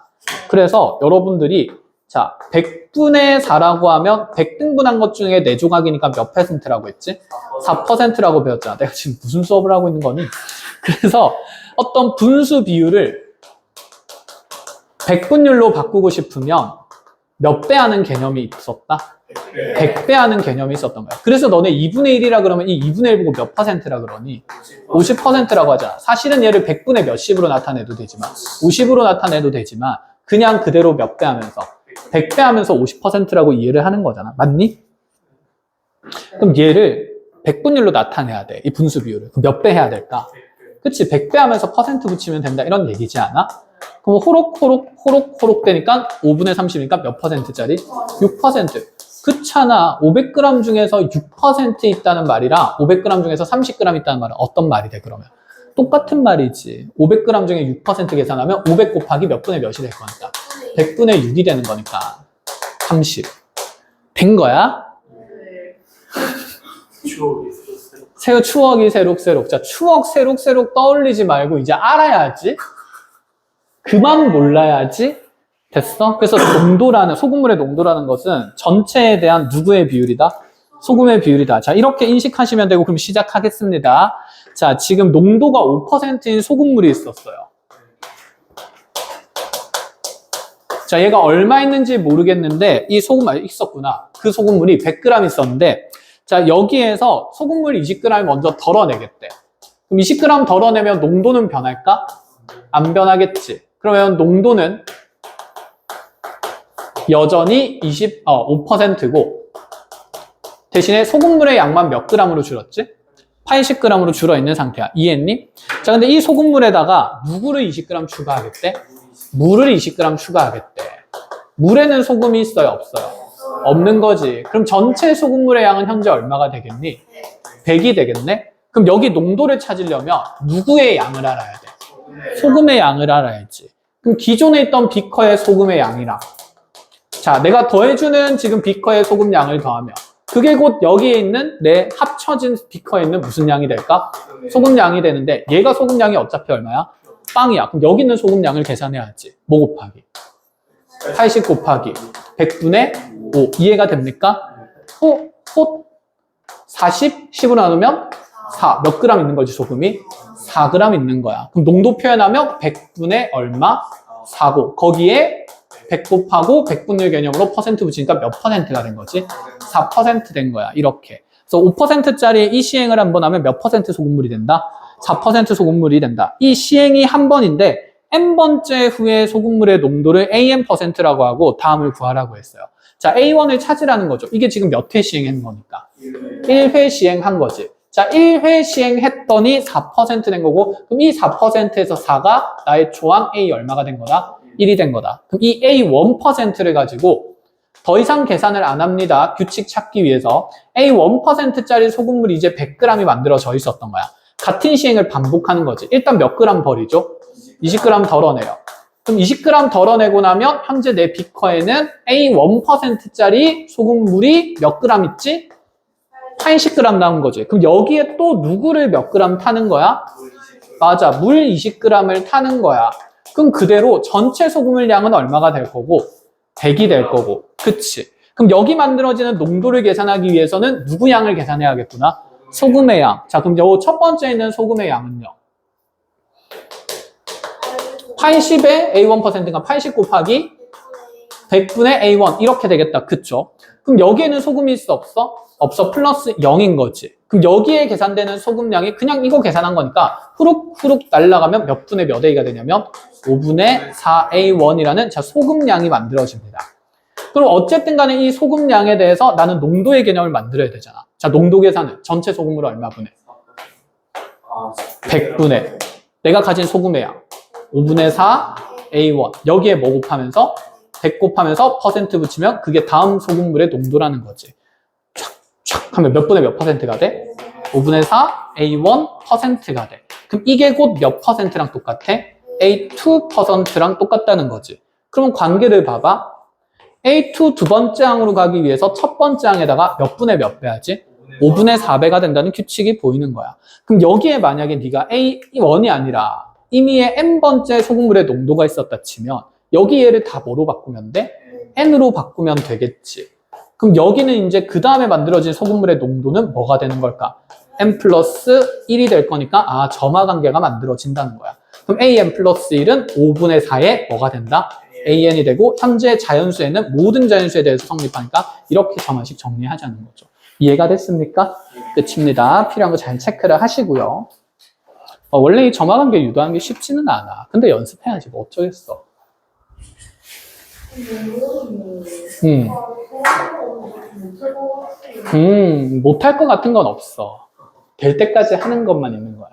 그래서 여러분들이 자 100분의 4라고 하면 100등분한 것 중에 4조각이니까 몇 %라고 했지? 4%라고 배웠잖아. 내가 지금 무슨 수업을 하고 있는 거니? 그래서 어떤 분수 비율을 100분율로 바꾸고 싶으면 몇 배 하는 개념이 있었다? 100배 하는 개념이 있었던 거야. 그래서 너네 2분의 1이라 그러면 이 2분의 1 보고 몇 %라 그러니? 50%라고 하잖아. 사실은 얘를 100분의 몇십으로 나타내도 되지만 50으로 나타내도 되지만 그냥 그대로 몇 배 하면서 100배 하면서 50%라고 이해를 하는 거잖아. 맞니? 그럼 얘를 100분율로 나타내야 돼. 이 분수 비율을. 그럼 몇 배 해야 될까? 그치? 100배 하면서 % 붙이면 된다. 이런 얘기지 않아? 그럼 호록 되니까 5분의 30이니까 몇 %짜리? 6%. 그렇잖아. 500g 중에서 6% 있다는 말이랑 500g 중에서 30g 있다는 말은 어떤 말이 돼, 그러면? 똑같은 말이지. 500g 중에 6% 계산하면 500 곱하기 몇 분의 몇이 될 거니까. 100분의 6이 되는 거니까. 30. 된 거야? 추억이 새록새록. 자, 추억 새록새록 떠올리지 말고 이제 알아야지. 그만 몰라야지. 됐어? 그래서 농도라는, 소금물의 농도라는 것은 전체에 대한 누구의 비율이다? 소금의 비율이다. 자, 이렇게 인식하시면 되고, 그럼 시작하겠습니다. 자, 지금 농도가 5%인 소금물이 있었어요. 자, 얘가 얼마 있는지 모르겠는데, 이 소금, 있었구나. 그 소금물이 100g 있었는데, 자, 여기에서 소금물 20g을 먼저 덜어내겠대. 그럼 20g 덜어내면 농도는 변할까? 안 변하겠지. 그러면 농도는 여전히 5%고 대신에 소금물의 양만 몇 g으로 줄었지? 80g으로 줄어있는 상태야. 이해했니? 자, 근데 이 소금물에다가 누구를 20g 추가하겠대? 물을 20g 추가하겠대. 물에는 소금이 있어요? 없어요? 없는 거지. 그럼 전체 소금물의 양은 현재 얼마가 되겠니? 100이 되겠네? 그럼 여기 농도를 찾으려면 누구의 양을 알아야 돼? 소금의 양을 알아야지. 그럼 기존에 있던 비커의 소금의 양이랑 자, 내가 더해주는 지금 비커의 소금 양을 더하면 그게 곧 여기에 있는 내 합쳐진 비커에 있는 무슨 양이 될까? 소금 양이 되는데 얘가 소금 양이 어차피 얼마야? 빵이야. 그럼 여기 있는 소금 양을 계산해야지. 뭐 곱하기? 80 곱하기 100분의 5. 이해가 됩니까? 40? 10으로 나누면 4. 몇 그램 있는 거지, 소금이? 4g 있는 거야. 그럼 농도 표현하면 100분의 얼마? 4고. 거기에 100 곱하고 100분율 개념으로 % 붙이니까 몇 %가 된 거지? 4% 된 거야. 이렇게. 그래서 5%짜리 이 시행을 한번 하면 몇 % 소금물이 된다? 4% 소금물이 된다. 이 시행이 한 번인데 n번째 후에 소금물의 농도를 AN%라고 하고 다음을 구하라고 했어요. 자, A1을 찾으라는 거죠. 이게 지금 몇 회 시행한 거니까? 1회 시행한 거지. 자, 1회 시행했더니 4%된 거고, 그럼 이 4%에서 4가 나의 조항 A 얼마가 된 거다? 1이 된 거다. 그럼 이 A1%를 가지고 더 이상 계산을 안 합니다. 규칙 찾기 위해서. A1%짜리 소금물이 이제 100g이 만들어져 있었던 거야. 같은 시행을 반복하는 거지. 일단 몇 g 버리죠? 20g 덜어내요. 그럼 20g 덜어내고 나면 현재 내 비커에는 A1%짜리 소금물이 몇 g 있지? 80g 남은 거지. 그럼 여기에 또 누구를 몇 g 타는 거야? 맞아. 물 20g을 타는 거야. 그럼 그대로 전체 소금물 양은 얼마가 될 거고? 100이 될 거고. 그치? 그럼 여기 만들어지는 농도를 계산하기 위해서는 누구 양을 계산해야겠구나? 소금의 양. 자, 그럼 요 첫 번째 있는 소금의 양은요? 80의 A1%가 80 곱하기 100분의 A1 이렇게 되겠다. 그쵸? 그럼 여기에는 소금이 있어? 없어? 없어. 플러스 0인 거지. 그럼 여기에 계산되는 소금량이 그냥 이거 계산한 거니까 후룩후룩 날아가면 몇 분의 몇 A가 되냐면 5분의 4A1이라는 자 소금량이 만들어집니다. 그럼 어쨌든 간에 이 소금량에 대해서 나는 농도의 개념을 만들어야 되잖아. 자, 농도 계산은 전체 소금물 얼마 분해? 100분의 내가 가진 소금의 양 5분의 4 A1 여기에 뭐 곱하면서 100 곱하면서 퍼센트 붙이면 그게 다음 소금물의 농도라는 거지. 촥촥 하면 몇 분의 몇 퍼센트가 돼? 5분의 4 A1 퍼센트가 돼. 그럼 이게 곧 몇 퍼센트랑 똑같아? A2%랑 똑같다는 거지. 그러면 관계를 봐봐. A2 두 번째 항으로 가기 위해서 첫 번째 항에다가 몇 분의 몇 배하지? 5분의 4배가 된다는 규칙이 보이는 거야. 그럼 여기에 만약에 네가 A1이 아니라 이미의 N번째 소금물의 농도가 있었다 치면 여기 얘를 다 뭐로 바꾸면 돼? N으로 바꾸면 되겠지. 그럼 여기는 이제 그 다음에 만들어진 소금물의 농도는 뭐가 되는 걸까? N 플러스 1이 될 거니까 아 점화관계가 만들어진다는 거야. 그럼 AN 플러스 1은 5분의 4에 뭐가 된다? AN이 되고 현재 자연수에는 모든 자연수에 대해서 성립하니까 이렇게 점화식 정리하자는 거죠. 이해가 됐습니까? 끝입니다. 필요한 거 잘 체크를 하시고요. 원래 이 점화관계 유도하는 게 쉽지는 않아. 근데 연습해야지 뭐 어쩌겠어. 못할 것 같은 건 없어. 될 때까지 하는 것만 있는 거야.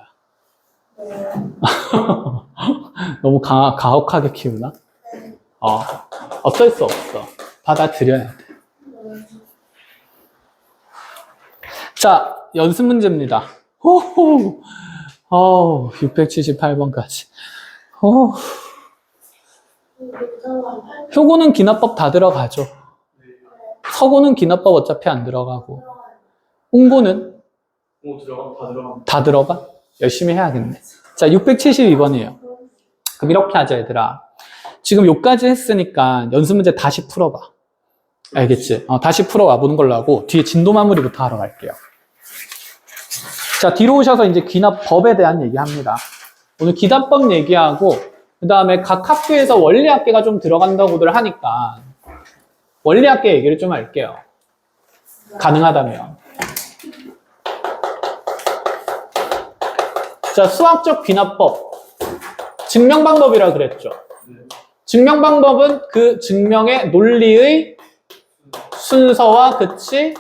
너무 가혹하게 키우나? 어쩔 수 없어. 받아들여야 돼. 자, 연습 문제입니다. 호호. 678번까지. 효고는 기납법 다 들어가죠. 서고는 기납법 어차피 안 들어가고. 응고는? 다 들어가? 열심히 해야겠네. 자, 672번이에요. 그럼 이렇게 하자, 얘들아. 지금 요까지 했으니까 연습 문제 다시 풀어봐. 알겠지? 다시 풀어와 보는 걸로 하고 뒤에 진도 마무리부터 하러 갈게요. 자, 뒤로 오셔서 이제 기납법에 대한 얘기합니다. 오늘 기납법 얘기하고 그 다음에 각 학교에서 원리학계가 좀 들어간다고들 하니까 원리학계 얘기를 좀 할게요. 가능하다면. 자, 수학적 기납법. 증명방법이라 그랬죠. 증명방법은 그 증명의 논리의 순서와 그치?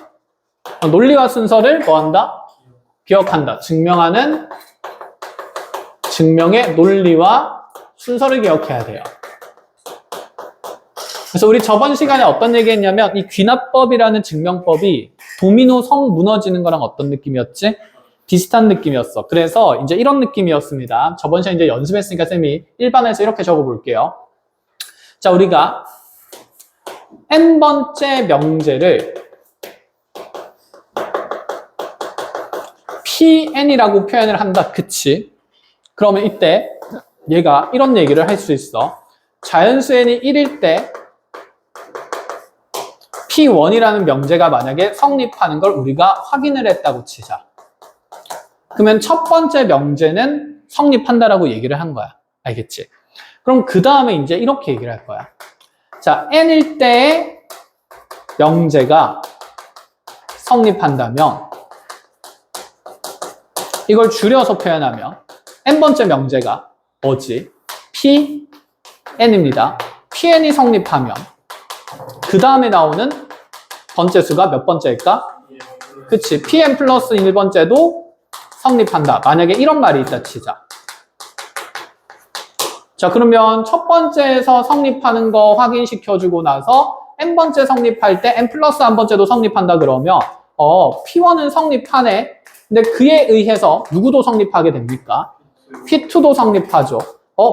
논리와 순서를 뭐 한다? 기억한다. 증명하는 증명의 논리와 순서를 기억해야 돼요. 그래서 우리 저번 시간에 어떤 얘기 했냐면 이 귀납법이라는 증명법이 도미노 성 무너지는 거랑 어떤 느낌이었지? 비슷한 느낌이었어. 그래서 이제 이런 느낌이었습니다. 저번 시간에 이제 연습했으니까 쌤이 일반에서 이렇게 적어볼게요. 자, 우리가 n번째 명제를 PN이라고 표현을 한다. 그치? 그러면 이때 얘가 이런 얘기를 할 수 있어. 자연수 n이 1일 때 P1이라는 명제가 만약에 성립하는 걸 우리가 확인을 했다고 치자. 그러면 첫 번째 명제는 성립한다라고 얘기를 한 거야. 알겠지? 그럼 그 다음에 이제 이렇게 얘기를 할 거야. 자, n일 때의 명제가 성립한다면 이걸 줄여서 표현하면 n번째 명제가 뭐지? Pn입니다. Pn이 성립하면 그 다음에 나오는 번째 수가 몇 번째일까? 그치? Pn 플러스 1번째도 성립한다. 만약에 이런 말이 있다 치자. 자, 그러면 첫 번째에서 성립하는 거 확인시켜주고 나서 n번째 성립할 때 n 플러스 1번째도 성립한다 그러면 P1은 성립하네. 근데 그에 의해서 누구도 성립하게 됩니까? P2도 성립하죠.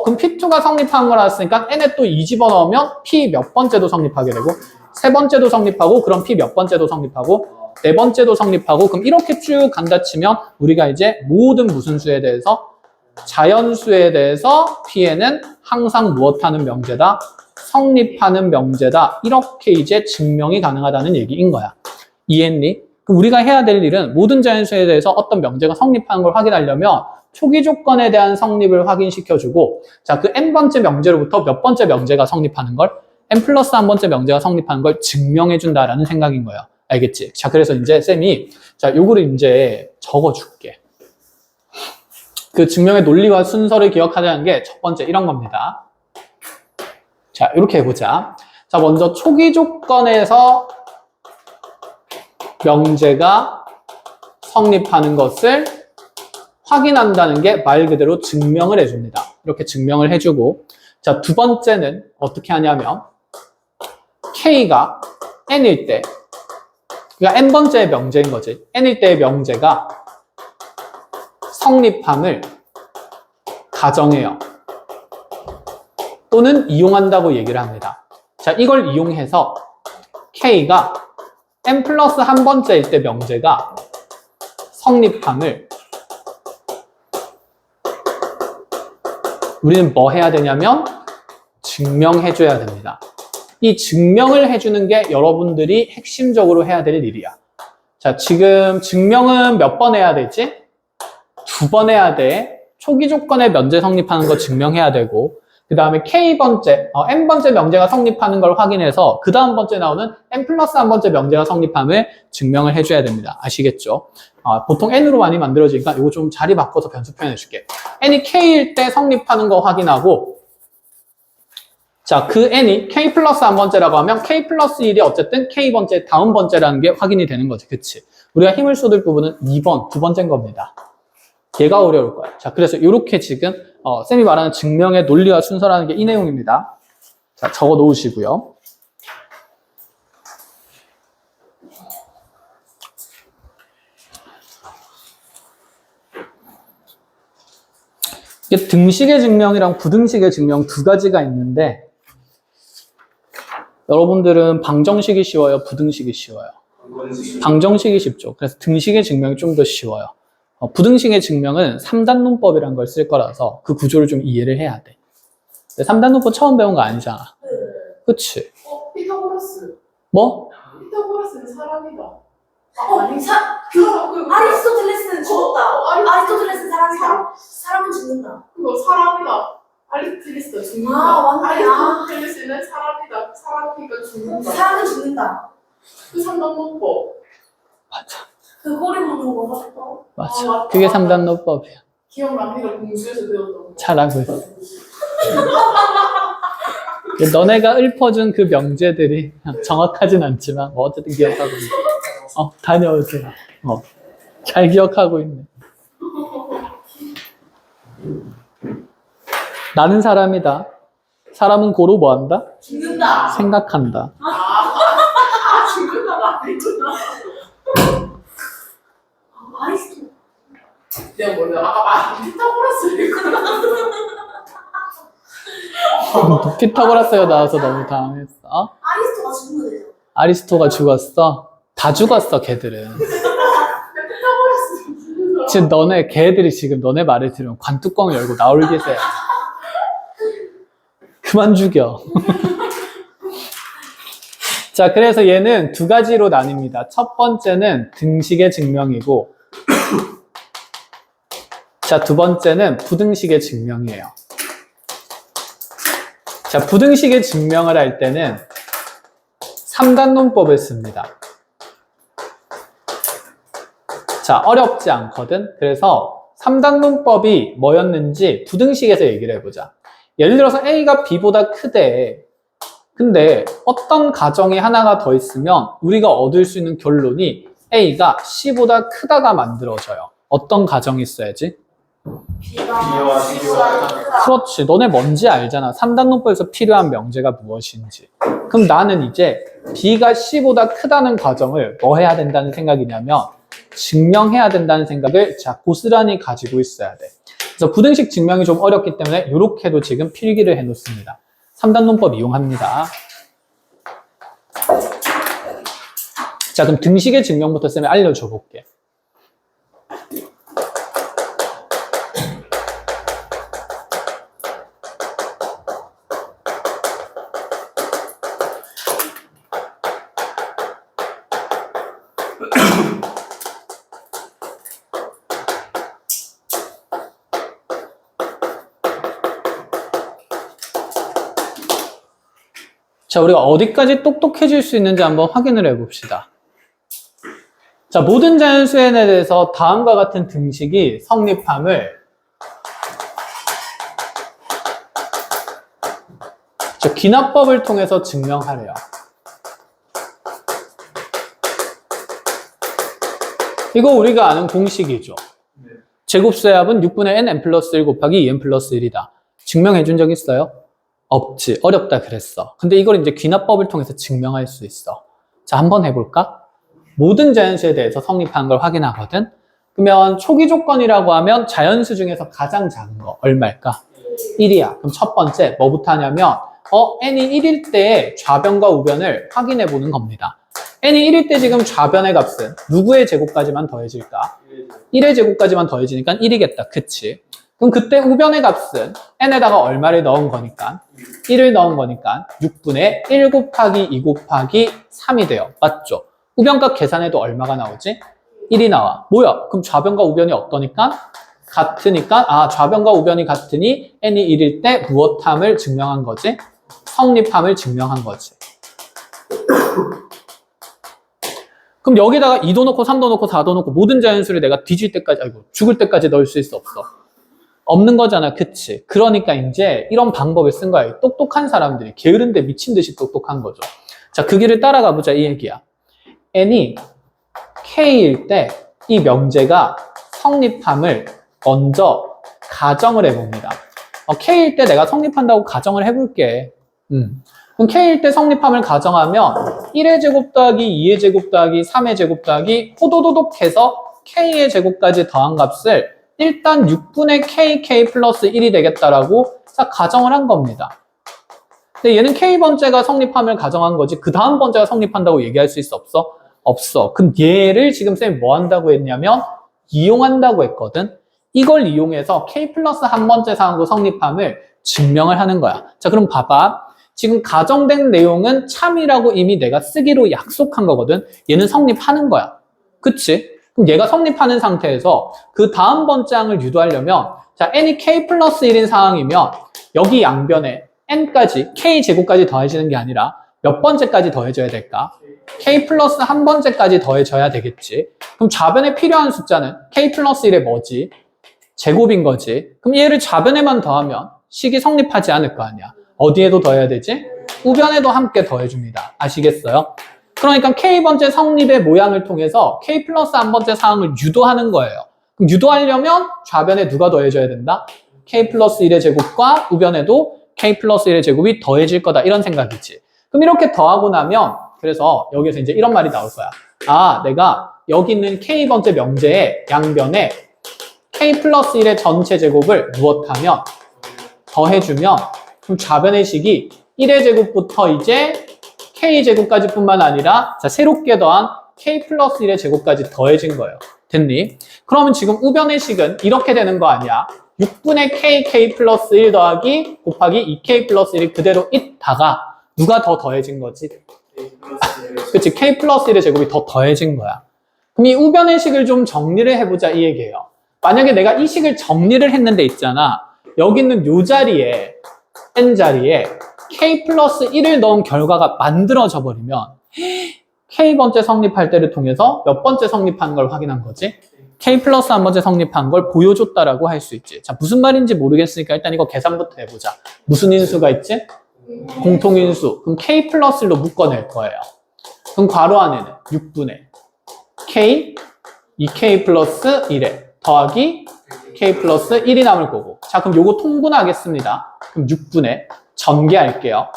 그럼 P2가 성립한 걸 알았으니까 n에 또 2 집어넣으면 P 몇 번째도 성립하게 되고 세 번째도 성립하고 그럼 P 몇 번째도 성립하고 네 번째도 성립하고 그럼 이렇게 쭉 간다 치면 우리가 이제 모든 무슨 수에 대해서 자연수에 대해서 Pn은 항상 무엇하는 명제다? 성립하는 명제다. 이렇게 이제 증명이 가능하다는 얘기인 거야. 이해했니? 그럼 우리가 해야 될 일은 모든 자연수에 대해서 어떤 명제가 성립하는 걸 확인하려면 초기 조건에 대한 성립을 확인시켜주고 자, 그 n번째 명제로부터 몇 번째 명제가 성립하는 걸 n 플러스 1번째 명제가 성립하는 걸 증명해준다라는 생각인 거예요. 알겠지? 자, 그래서 이제 쌤이 자, 요거를 이제 적어줄게. 그 증명의 논리와 순서를 기억하자는 게 첫 번째 이런 겁니다. 자, 이렇게 해보자. 자, 먼저 초기 조건에서 명제가 성립하는 것을 확인한다는 게 말 그대로 증명을 해줍니다. 이렇게 증명을 해주고, 자, 두 번째는 어떻게 하냐면, K가 N일 때, 그러니까 N번째의 명제인 거지. N일 때의 명제가 성립함을 가정해요. 또는 이용한다고 얘기를 합니다. 자, 이걸 이용해서 K가 N 플러스 한 번째일 때 명제가 성립함을 우리는 뭐 해야 되냐면 증명해줘야 됩니다. 이 증명을 해주는 게 여러분들이 핵심적으로 해야 될 일이야. 자, 지금 증명은 몇 번 해야 되지? 2번 해야 돼. 초기 조건의 면제 성립하는 거 증명해야 되고, 그 다음에 K번째, N번째 명제가 성립하는 걸 확인해서 그 다음 번째 나오는 N 플러스 한 번째 명제가 성립함을 증명을 해줘야 됩니다. 아시겠죠? 보통 N으로 많이 만들어지니까 이거 좀 자리 바꿔서 변수 표현해줄게. N이 K일 때 성립하는 거 확인하고, 자, 그 N이 K 플러스 한 번째라고 하면 K 플러스 1이 어쨌든 K번째 다음 번째라는 게 확인이 되는 거지. 그치? 우리가 힘을 쏟을 부분은 2번, 두 번째인 겁니다. 얘가 어려울 거야. 자, 그래서 이렇게 지금 쌤이 말하는 증명의 논리와 순서라는 게 이 내용입니다. 자, 적어 놓으시고요. 이게 등식의 증명이랑 부등식의 증명 두 가지가 있는데, 여러분들은 방정식이 쉬워요? 부등식이 쉬워요? 방정식이 쉽죠. 그래서 등식의 증명이 좀 더 쉬워요. 부등식의 증명은 3단 논법이라는 걸 쓸 거라서 그 구조를 좀 이해를 해야 돼. 3단 논법 처음 배운 거 아니잖아. 그치? 피타고라스. 뭐? 피타고라스는 사람이다. 아리스토텔레스는 죽었다. 아리스토텔레스는 사람은 죽는다. 그거 사람이다. 아리스토텔레스가 죽는다. 맞네. 아리스토텔레스는 사람이다. 사람이니까 죽는다. 사람은 죽는다. 그 삼단문법. 맞아. 그 꼬리 먹는 거 맞다. 맞아. 맞다. 그게 3단 논법이야. 기억납니다. 공수에서 배웠던 거. 잘하고 있어. 너네가 읊어준 그 명제들이 정확하진 않지만 뭐 어쨌든 기억하고 있네. 다녀오세요. 잘 기억하고 있네. 나는 사람이다. 사람은 고로 뭐 한다? 죽는다. 생각한다. 죽는다가 아니구나. 아리스토. 내가 몰라. 아까 피타고라스를 했구나. 피타고라스가 나와서 너무 당황했어. 아리스토가 죽는 거죠. 아리스토가 죽었어? 다 죽었어, 걔들은. 피타고라스. 지금 걔들이 지금 너네 말을 들으면 관뚜껑을 열고 나올 기세야. 그만 죽여. 자, 그래서 얘는 두 가지로 나뉩니다. 첫 번째는 등식의 증명이고, 자, 두 번째는 부등식의 증명이에요. 자, 부등식의 증명을 할 때는 3단 논법을 씁니다. 자, 어렵지 않거든? 그래서 3단 논법이 뭐였는지 부등식에서 얘기를 해보자. 예를 들어서 A가 B보다 크대. 근데 어떤 가정이 하나가 더 있으면 우리가 얻을 수 있는 결론이 A가 C보다 크다가 만들어져요. 어떤 가정이 있어야지? B와 C보다 크다. 그렇지. 너네 뭔지 알잖아. 3단 논법에서 필요한 명제가 무엇인지. 그럼 나는 이제 B가 C보다 크다는 가정을 뭐 해야 된다는 생각이냐면 증명해야 된다는 생각을 고스란히 가지고 있어야 돼. 그래서 부등식 증명이 좀 어렵기 때문에 이렇게도 지금 필기를 해놓습니다. 3단 논법 이용합니다. 자, 그럼 등식의 증명부터 쌤이 알려줘 볼게. 자, 우리가 어디까지 똑똑해질 수 있는지 한번 확인을 해봅시다. 자, 모든 자연수에 대해서 다음과 같은 등식이 성립함을 기납법을 통해서 증명하래요. 이거 우리가 아는 공식이죠. 제곱수의 합은 6분의 n 플러스 1 곱하기 2n 플러스 1이다. 증명해 준 적 있어요? 없지. 어렵다 그랬어. 근데 이걸 이제 귀납법을 통해서 증명할 수 있어. 자, 한번 해볼까? 모든 자연수에 대해서 성립하는 걸 확인하거든. 그러면 초기 조건이라고 하면 자연수 중에서 가장 작은 거 얼마일까? 1이야. 그럼 첫 번째 뭐부터 하냐면 n이 1일 때 좌변과 우변을 확인해 보는 겁니다. n이 1일 때 지금 좌변의 값은 누구의 제곱까지만 더해질까? 1의 제곱까지만 더해지니까 1이겠다. 그치? 그럼 그때 우변의 값은 n에다가 얼마를 넣은 거니까? 1을 넣은 거니까 6분의 1 곱하기 2 곱하기 3이 돼요. 맞죠? 우변값 계산해도 얼마가 나오지? 1이 나와. 뭐야? 그럼 좌변과 우변이 어떠니까? 같으니까 좌변과 우변이 같으니 n이 1일 때 무엇함을 증명한 거지? 성립함을 증명한 거지. 그럼 여기다가 2도 넣고 3도 넣고 4도 넣고 모든 자연수를 내가 뒤질 때까지 죽을 때까지 넣을 수 있어 없어? 없는 거잖아. 그치? 그러니까 이제 이런 방법을 쓴 거야. 똑똑한 사람들이 게으른데 미친 듯이 똑똑한 거죠. 자, 그 길을 따라가 보자 이 얘기야. n이 k일 때 이 명제가 성립함을 먼저 가정을 해봅니다. k일 때 내가 성립한다고 가정을 해볼게. 그럼 k일 때 성립함을 가정하면 1의 제곱 더하기 2의 제곱 더하기 3의 제곱 더하기 호도도독 해서 k의 제곱까지 더한 값을 일단 6분의 k 플러스 1이 되겠다라고 가정을 한 겁니다. 근데 얘는 k번째가 성립함을 가정한 거지 그 다음 번째가 성립한다고 얘기할 수 있어 없어? 없어. 그럼 얘를 지금 쌤이 뭐 한다고 했냐면 이용한다고 했거든. 이걸 이용해서 k 플러스 한 번째 상황도 성립함을 증명을 하는 거야. 자, 그럼 봐봐. 지금 가정된 내용은 참이라고 이미 내가 쓰기로 약속한 거거든. 얘는 성립하는 거야. 그치? 그럼 얘가 성립하는 상태에서 그 다음 번째 항을 유도하려면 자, n이 k 플러스 1인 상황이면 여기 양변에 n까지 k 제곱까지 더해지는 게 아니라 몇 번째까지 더해져야 될까? k 플러스 한 번째까지 더해져야 되겠지. 그럼 좌변에 필요한 숫자는 k 플러스 1의 뭐지? 제곱인 거지. 그럼 얘를 좌변에만 더하면 식이 성립하지 않을 거 아니야. 어디에도 더해야 되지? 우변에도 함께 더해줍니다. 아시겠어요? 그러니까 k번째 성립의 모양을 통해서 k 플러스 한 번째 사항을 유도하는 거예요. 그럼 유도하려면 좌변에 누가 더해져야 된다? k 플러스 1의 제곱과 우변에도 k 플러스 1의 제곱이 더해질 거다. 이런 생각이지. 그럼 이렇게 더하고 나면 그래서 여기서 이제 이런 말이 나올 거야. 내가 여기 있는 k번째 명제의 양변에 k 플러스 1의 전체 제곱을 무엇하면 더해주면 그럼 좌변의 식이 1의 제곱부터 이제 k 제곱까지 뿐만 아니라 자, 새롭게 더한 k 플러스 1의 제곱까지 더해진 거예요. 됐니? 그러면 지금 우변의 식은 이렇게 되는 거 아니야? 6분의 k 플러스 1 더하기 곱하기 2k 플러스 1이 그대로 있다가 누가 더 더해진 거지? 그치, k 플러스 1의 제곱이 더 더해진 거야. 그럼 이 우변의 식을 좀 정리를 해보자 이 얘기예요. 만약에 내가 이 식을 정리를 했는데 있잖아. 여기 있는 요 자리에 n자리에 k 플러스 1을 넣은 결과가 만들어져 버리면 k번째 성립할 때를 통해서 몇 번째 성립한 걸 확인한 거지? k 플러스 한 번째 성립한 걸 보여줬다라고 할 수 있지. 자, 무슨 말인지 모르겠으니까 일단 이거 계산부터 해보자. 무슨 인수가 있지? 공통인수. 그럼 k 플러스 1로 묶어낼 거예요. 그럼 괄호 안에는 6분의 k, 2k 플러스 1에 더하기 k 플러스 1이 남을 거고. 자, 그럼 요거 통분하겠습니다. 그럼 6분의 전개할게요.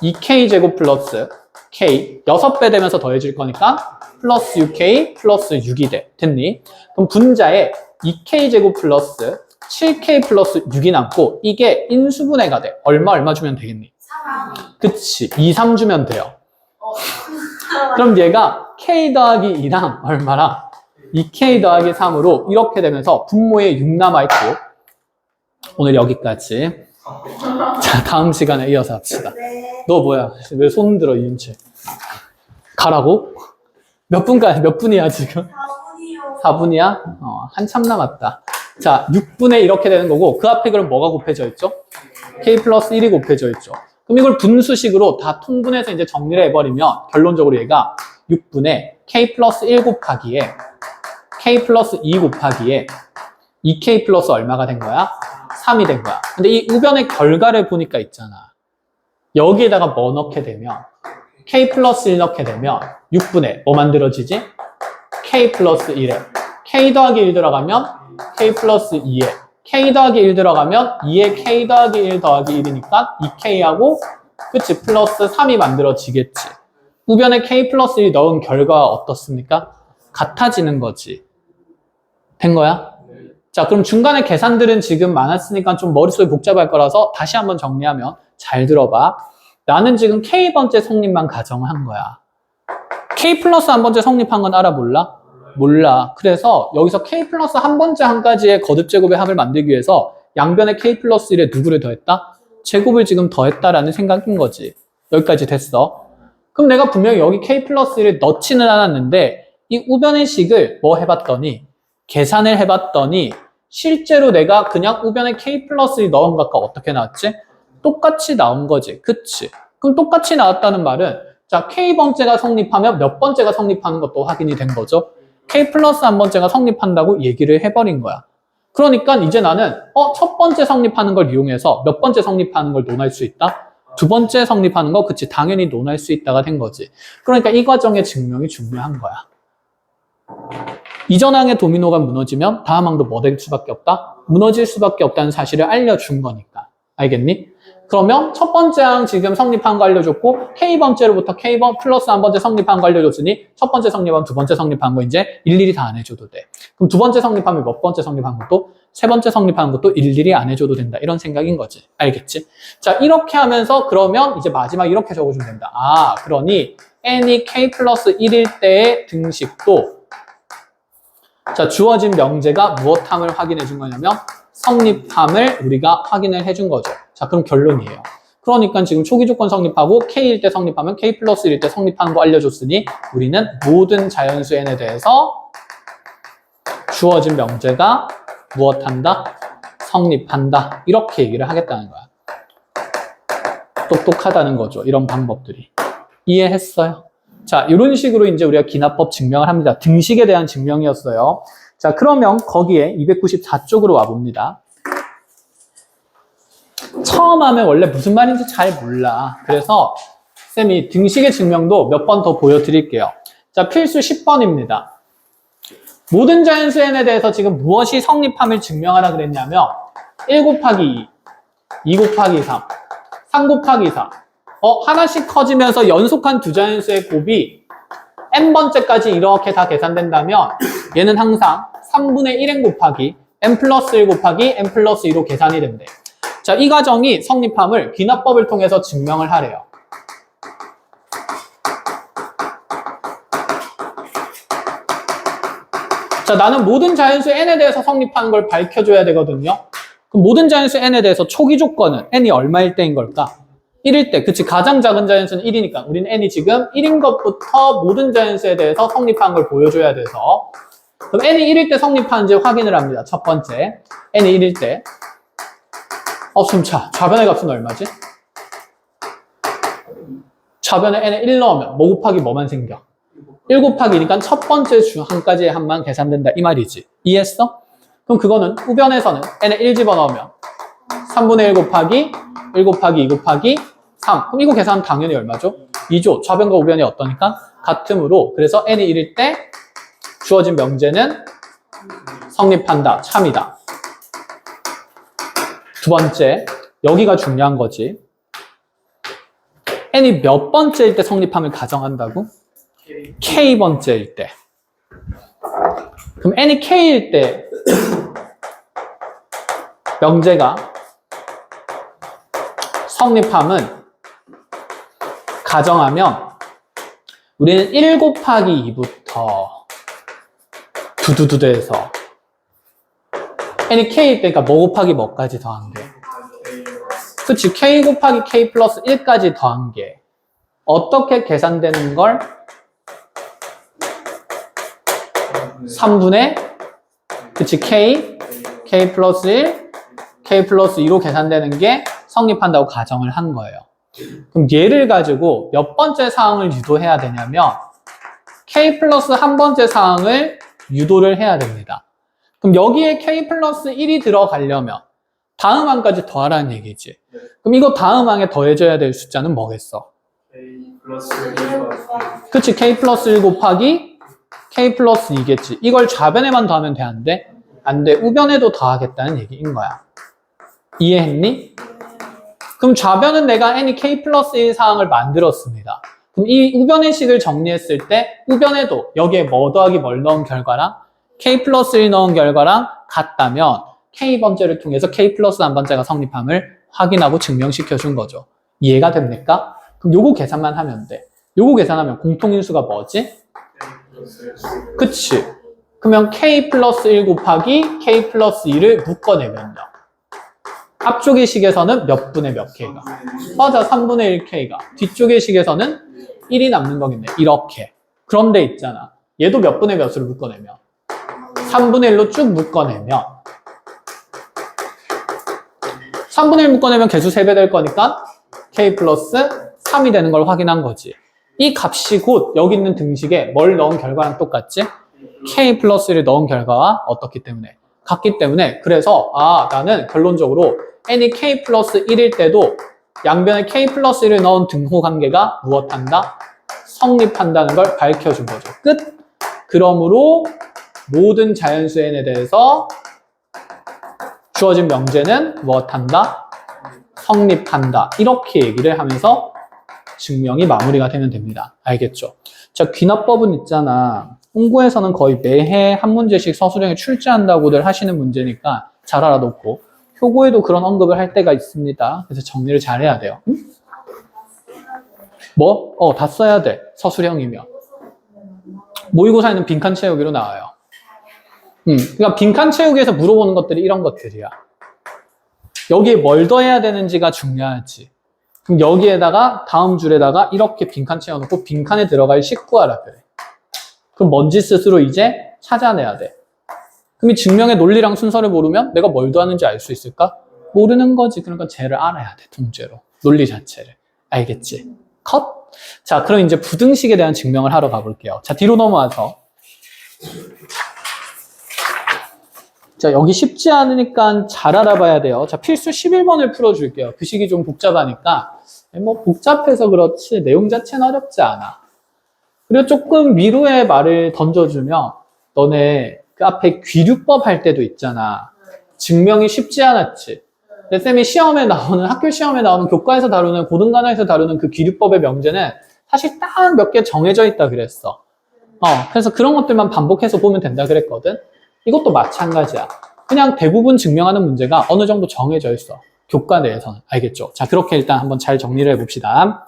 2k 제곱 플러스 k 6배 되면서 더해질 거니까 플러스 6k 플러스 6이 돼. 됐니? 그럼 분자에 2k 제곱 플러스 7k 플러스 6이 남고 이게 인수분해가 돼. 얼마 주면 되겠니? 3. 그치. 2, 3 주면 돼요. 그럼 얘가 k 더하기 2랑 얼마랑 2k 더하기 3으로 이렇게 되면서 분모에 6 남아있고 오늘 여기까지. 자, 다음 시간에 이어서 합시다. 네. 너 뭐야? 왜 손 들어, 이윤채? 가라고? 몇 분이야, 지금? 4분이요. 4분이야? 한참 남았다. 자, 6분의 이렇게 되는 거고, 그 앞에 그럼 뭐가 곱해져 있죠? k 플러스 1이 곱해져 있죠. 그럼 이걸 분수식으로 다 통분해서 이제 정리를 해버리면, 결론적으로 얘가 6분의 k 플러스 1 곱하기에, k 플러스 2 곱하기에, 2k 플러스 얼마가 된 거야? 3이 된 거야. 근데 이 우변의 결과를 보니까 있잖아. 여기에다가 뭐 넣게 되면 k 플러스 1 넣게 되면 6분의 뭐 만들어지지? k 플러스 1에 k 더하기 1 들어가면 k 플러스 2에 k 더하기 1 들어가면 2에 k 더하기 1 더하기 1이니까 2k하고 그치 플러스 3이 만들어지겠지. 우변에 k 플러스 1 넣은 결과가 어떻습니까? 같아지는 거지. 된 거야? 자, 그럼 중간에 계산들은 지금 많았으니까 좀 머릿속이 복잡할 거라서 다시 한번 정리하면 잘 들어봐. 나는 지금 k번째 성립만 가정한 거야. k 플러스 한 번째 성립한 건 알아 몰라? 몰라. 그래서 여기서 k 플러스 한 번째 한 가지의 거듭제곱의 합을 만들기 위해서 양변에 k 플러스 1에 누구를 더했다? 제곱을 지금 더했다라는 생각인 거지. 여기까지 됐어. 그럼 내가 분명히 여기 k 플러스 1을 넣지는 않았는데 이 우변의 식을 뭐 해봤더니 계산을 해봤더니 실제로 내가 그냥 우변에 k 플러스 1 넣은 것과 어떻게 나왔지? 똑같이 나온 거지. 그치? 그럼 똑같이 나왔다는 말은 자 k번째가 성립하면 몇 번째가 성립하는 것도 확인이 된 거죠. k 플러스 한 번째가 성립한다고 얘기를 해버린 거야. 그러니까 이제 나는 첫 번째 성립하는 걸 이용해서 몇 번째 성립하는 걸 논할 수 있다? 두 번째 성립하는 거 그치 당연히 논할 수 있다가 된 거지. 그러니까 이 과정의 증명이 중요한 거야. 이전 항의 도미노가 무너지면 다음 항도 뭐 될 수밖에 없다? 무너질 수밖에 없다는 사실을 알려준 거니까. 알겠니? 그러면 첫 번째 항 지금 성립한 거 알려줬고 K번째로부터 K번 플러스 한 번째 성립한 거 알려줬으니 첫 번째 성립하면 두 번째 성립한 거 이제 일일이 다 안 해줘도 돼. 그럼 두 번째 성립하면 몇 번째 성립한 것도 세 번째 성립하는 것도 일일이 안 해줘도 된다. 이런 생각인 거지. 알겠지? 자, 이렇게 하면서 그러면 이제 마지막 이렇게 적어주면 된다. 아, 그러니 n이 k 플러스 1일 때의 등식도 자, 주어진 명제가 무엇함을 확인해 준 거냐면 성립함을 우리가 확인을 해준 거죠. 자, 그럼 결론이에요. 그러니까 지금 초기 조건 성립하고 K일 때 성립하면 K 플러스 1일 때 성립하는 거 알려줬으니 우리는 모든 자연수 N에 대해서 주어진 명제가 무엇한다? 성립한다. 이렇게 얘기를 하겠다는 거야. 똑똑하다는 거죠. 이런 방법들이. 이해했어요? 자, 이런 식으로 이제 우리가 기납법 증명을 합니다. 등식에 대한 증명이었어요. 자, 그러면 거기에 294쪽으로 와봅니다. 처음 하면 원래 무슨 말인지 잘 몰라. 그래서 쌤이 등식의 증명도 몇 번 더 보여드릴게요. 자, 필수 10번입니다. 모든 자연수 n에 대해서 지금 무엇이 성립함을 증명하라 그랬냐면 1 곱하기 2, 2 곱하기 3, 3 곱하기 4. 하나씩 커지면서 연속한 두 자연수의 곱이 n번째까지 이렇게 다 계산된다면 얘는 항상 3분의 1n 곱하기 n 플러스 1 곱하기 n 플러스 2로 계산이 된대. 자, 이 과정이 성립함을 기납법을 통해서 증명을 하래요. 자, 나는 모든 자연수 n에 대해서 성립하는 걸 밝혀줘야 되거든요. 그럼 모든 자연수 n에 대해서 초기 조건은 n이 얼마일 때인 걸까? 1일 때. 그치, 가장 작은 자연수는 1이니까 우리는 n이 지금 1인 것부터 모든 자연수에 대해서 성립하는 걸 보여줘야 돼서 그럼 n이 1일 때 성립하는지 확인을 합니다. 첫 번째, n이 1일 때 숨차. 좌변의 값은 얼마지? 좌변에 n에 1 넣으면 뭐 곱하기 뭐만 생겨? 1 곱하기니까 첫 번째 주항까지의 합만 계산된다 이 말이지. 이해했어? 그럼 그거는 우변에서는 n에 1 집어넣으면 3분의 1 곱하기 1 곱하기 2 곱하기 3. 그럼 이거 계산하면 당연히 얼마죠? 2죠. 좌변과 우변이 어떠니까? 같으므로. 그래서 n이 1일 때 주어진 명제는 성립한다. 참이다. 두 번째, 여기가 중요한 거지. n이 몇 번째일 때 성립함을 가정한다고? k번째일 때. 그럼 n이 k일 때 명제가 성립함은 가정하면 우리는 1 곱하기 2부터 두두두 돼서 n이 k일 때니까 뭐 곱하기 뭐까지 더한 게? 그치, k 곱하기 k 플러스 1까지 더한 게 어떻게 계산되는 걸? 3분의 그치, k 플러스 1, k 플러스 2로 계산되는 게 성립한다고 가정을 한 거예요. 그럼 얘를 가지고 몇 번째 사항을 유도해야 되냐면 k 플러스 한 번째 사항을 유도를 해야 됩니다. 그럼 여기에 k 플러스 1이 들어가려면 다음 항까지 더하라는 얘기지. 그럼 이거 다음 항에 더해줘야 될 숫자는 뭐겠어? K 플러스 1 그치, k 플러스 1 곱하기 k 플러스 2겠지. 이걸 좌변에만 더하면 되는데 안 돼. 우변에도 더하겠다는 얘기인 거야. 이해했니? 그럼 좌변은 내가 n이 k 플러스 1 상황을 만들었습니다. 그럼 이 우변의 식을 정리했을 때 우변에도 여기에 뭐 더하기 뭘 넣은 결과랑 k 플러스 1 넣은 결과랑 같다면 k번째를 통해서 k 플러스 한 번째가 성립함을 확인하고 증명시켜 준 거죠. 이해가 됩니까? 그럼 요거 계산만 하면 돼. 요거 계산하면 공통인수가 뭐지? 그치? 그러면 k 플러스 1 곱하기 k 플러스 2를 묶어내면요. 앞쪽의 식에서는 몇 분의 몇 k가? 맞아, 3분의 1k가. 뒤쪽의 식에서는 1이 남는 거겠네. 이렇게. 그런데 있잖아. 얘도 몇 분의 몇으로 묶어내면? 3분의 1로 쭉 묶어내면 3분의 1 묶어내면 개수 3배 될 거니까 k 플러스 3이 되는 걸 확인한 거지. 이 값이 곧 여기 있는 등식에 뭘 넣은 결과랑 똑같지? k 플러스 1을 넣은 결과와 어떻기 때문에? 같기 때문에 그래서 나는 결론적으로 n이 k 플러스 1일 때도 양변에 k 플러스 1을 넣은 등호 관계가 무엇한다? 성립한다는 걸 밝혀준 거죠. 끝! 그러므로 모든 자연수 n에 대해서 주어진 명제는 무엇한다? 성립한다. 이렇게 얘기를 하면서 증명이 마무리가 되면 됩니다. 알겠죠? 자, 귀납법은 있잖아. 홍보에서는 거의 매해 한 문제씩 서술형에 출제한다고들 하시는 문제니까 잘 알아놓고 효고에도 그런 언급을 할 때가 있습니다. 그래서 정리를 잘 해야 돼요. 응? 뭐? 다 써야 돼. 서술형이면. 모의고사에는 빈칸 채우기로 나와요. 그러니까 빈칸 채우기에서 물어보는 것들이 이런 것들이야. 여기에 뭘 더해야 되는지가 중요하지. 그럼 여기에다가 다음 줄에다가 이렇게 빈칸 채워놓고 빈칸에 들어갈 식 구하라 그래. 그럼 뭔지 스스로 이제 찾아내야 돼. 그럼 이 증명의 논리랑 순서를 모르면 내가 뭘 더하는지 알 수 있을까? 모르는 거지. 그러니까 쟤를 알아야 돼. 통째로. 논리 자체를. 알겠지? 컷? 자, 그럼 이제 부등식에 대한 증명을 하러 가볼게요. 자, 뒤로 넘어와서. 자, 여기 쉽지 않으니까 잘 알아봐야 돼요. 자, 필수 11번을 풀어줄게요. 그 식이 좀 복잡하니까. 뭐 복잡해서 그렇지 내용 자체는 어렵지 않아. 그리고 조금 위로의 말을 던져주면 너네 그 앞에 귀류법 할 때도 있잖아. 증명이 쉽지 않았지. 근데 쌤이 시험에 나오는, 학교 시험에 나오는 교과에서 다루는, 고등간호에서 다루는 그 귀류법의 명제는 사실 딱 몇 개 정해져 있다 그랬어. 그래서 그런 것들만 반복해서 보면 된다 그랬거든. 이것도 마찬가지야. 그냥 대부분 증명하는 문제가 어느 정도 정해져 있어. 교과 내에서는. 알겠죠? 자, 그렇게 일단 한번 잘 정리를 해봅시다.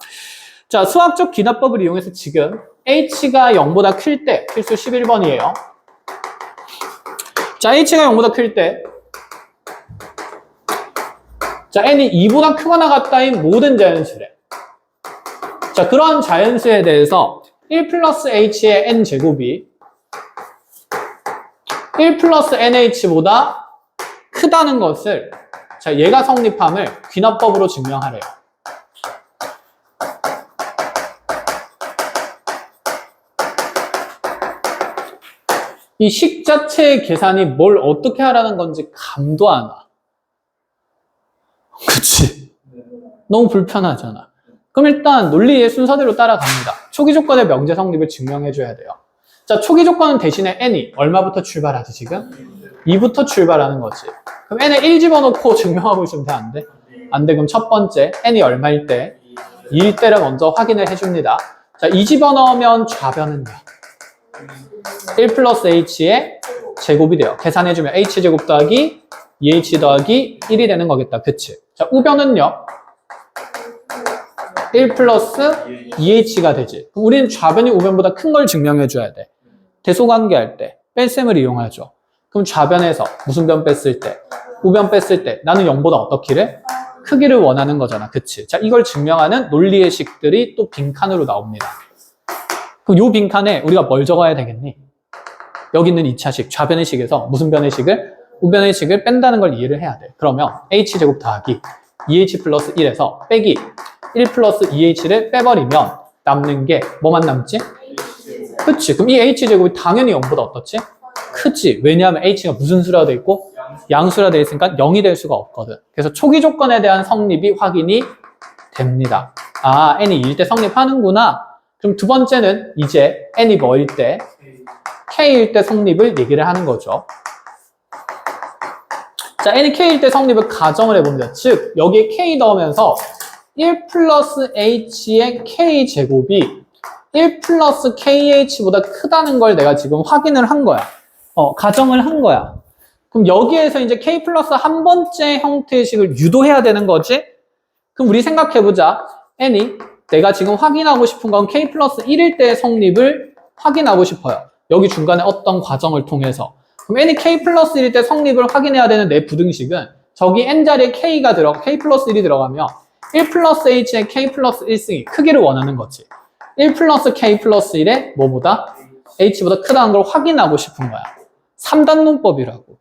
자, 수학적 귀납법을 이용해서 지금 h가 0보다 클 때, 필수 11번이에요. 자, h가 0보다 클 때, 자, n이 2보다 크거나 같다인 모든 자연수래. 자, 그러한 자연수에 대해서 1 플러스 h의 n제곱이 1 플러스 nh보다 크다는 것을, 자, 얘가 성립함을 귀납법으로 증명하래요. 이 식 자체의 계산이 뭘 어떻게 하라는 건지 감도 안 와. 그치? 너무 불편하잖아. 그럼 일단 논리의 순서대로 따라갑니다. 초기 조건의 명제 성립을 증명해줘야 돼요. 자, 초기 조건은 대신에 n이 얼마부터 출발하지 지금? 2부터 출발하는 거지. 그럼 n에 1 집어넣고 증명하고 있으면 돼, 안 돼? 안 돼. 그럼 첫 번째 n이 얼마일 때? 2일 때를 먼저 확인을 해줍니다. 자, 2 집어넣으면 좌변은요? 1 플러스 h의 제곱이 돼요. 계산해주면 h제곱 더하기 2h 더하기 1이 되는 거겠다. 그치? 자, 우변은요? 1 플러스 2h가 되지. 그럼 우리는 좌변이 우변보다 큰 걸 증명해줘야 돼. 대소관계 할 때 뺄셈을 이용하죠. 그럼 좌변에서 무슨 변 뺐을 때? 우변 뺐을 때 나는 0보다 어떻기를? 크기를 원하는 거잖아. 그치? 자, 이걸 증명하는 논리의 식들이 또 빈칸으로 나옵니다. 그럼 요 빈칸에 우리가 뭘 적어야 되겠니? 여기 있는 2차식, 좌변의 식에서 무슨 변의 식을? 우변의 식을 뺀다는 걸 이해를 해야 돼. 그러면 h제곱 더하기 2h 플러스 1에서 빼기 1 플러스 2h를 빼버리면 남는 게 뭐만 남지? 그치? 그럼 이 h제곱이 당연히 0보다 어떻지? 크지? 왜냐하면 h가 무슨 수라 돼 있고? 양수라 돼 있으니까 0이 될 수가 없거든. 그래서 초기 조건에 대한 성립이 확인이 됩니다. 아, n이 2일 때 성립하는구나. 그럼 두 번째는 이제 n이 뭐일 때? k일 때 성립을 얘기를 하는 거죠. 자, n이 k일 때 성립을 가정을 해봅니다. 즉, 여기에 k 넣으면서 1 플러스 h의 k제곱이 1 플러스 kh보다 크다는 걸 내가 지금 확인을 한 거야. 가정을 한 거야. 그럼 여기에서 이제 k 플러스 한 번째 형태의 식을 유도해야 되는 거지? 그럼 우리 생각해보자. n이 내가 지금 확인하고 싶은 건 k 플러스 1일 때의 성립을 확인하고 싶어요. 여기 중간에 어떤 과정을 통해서. 그럼 n이 k 플러스 1일 때 성립을 확인해야 되는 내 부등식은 저기 n자리에 k 플러스 1이 들어가면 1 플러스 h의 k 플러스 1승이 크기를 원하는 거지. 1 플러스 k 플러스 1의 뭐보다? h보다 크다는 걸 확인하고 싶은 거야. 3단 논법이라고.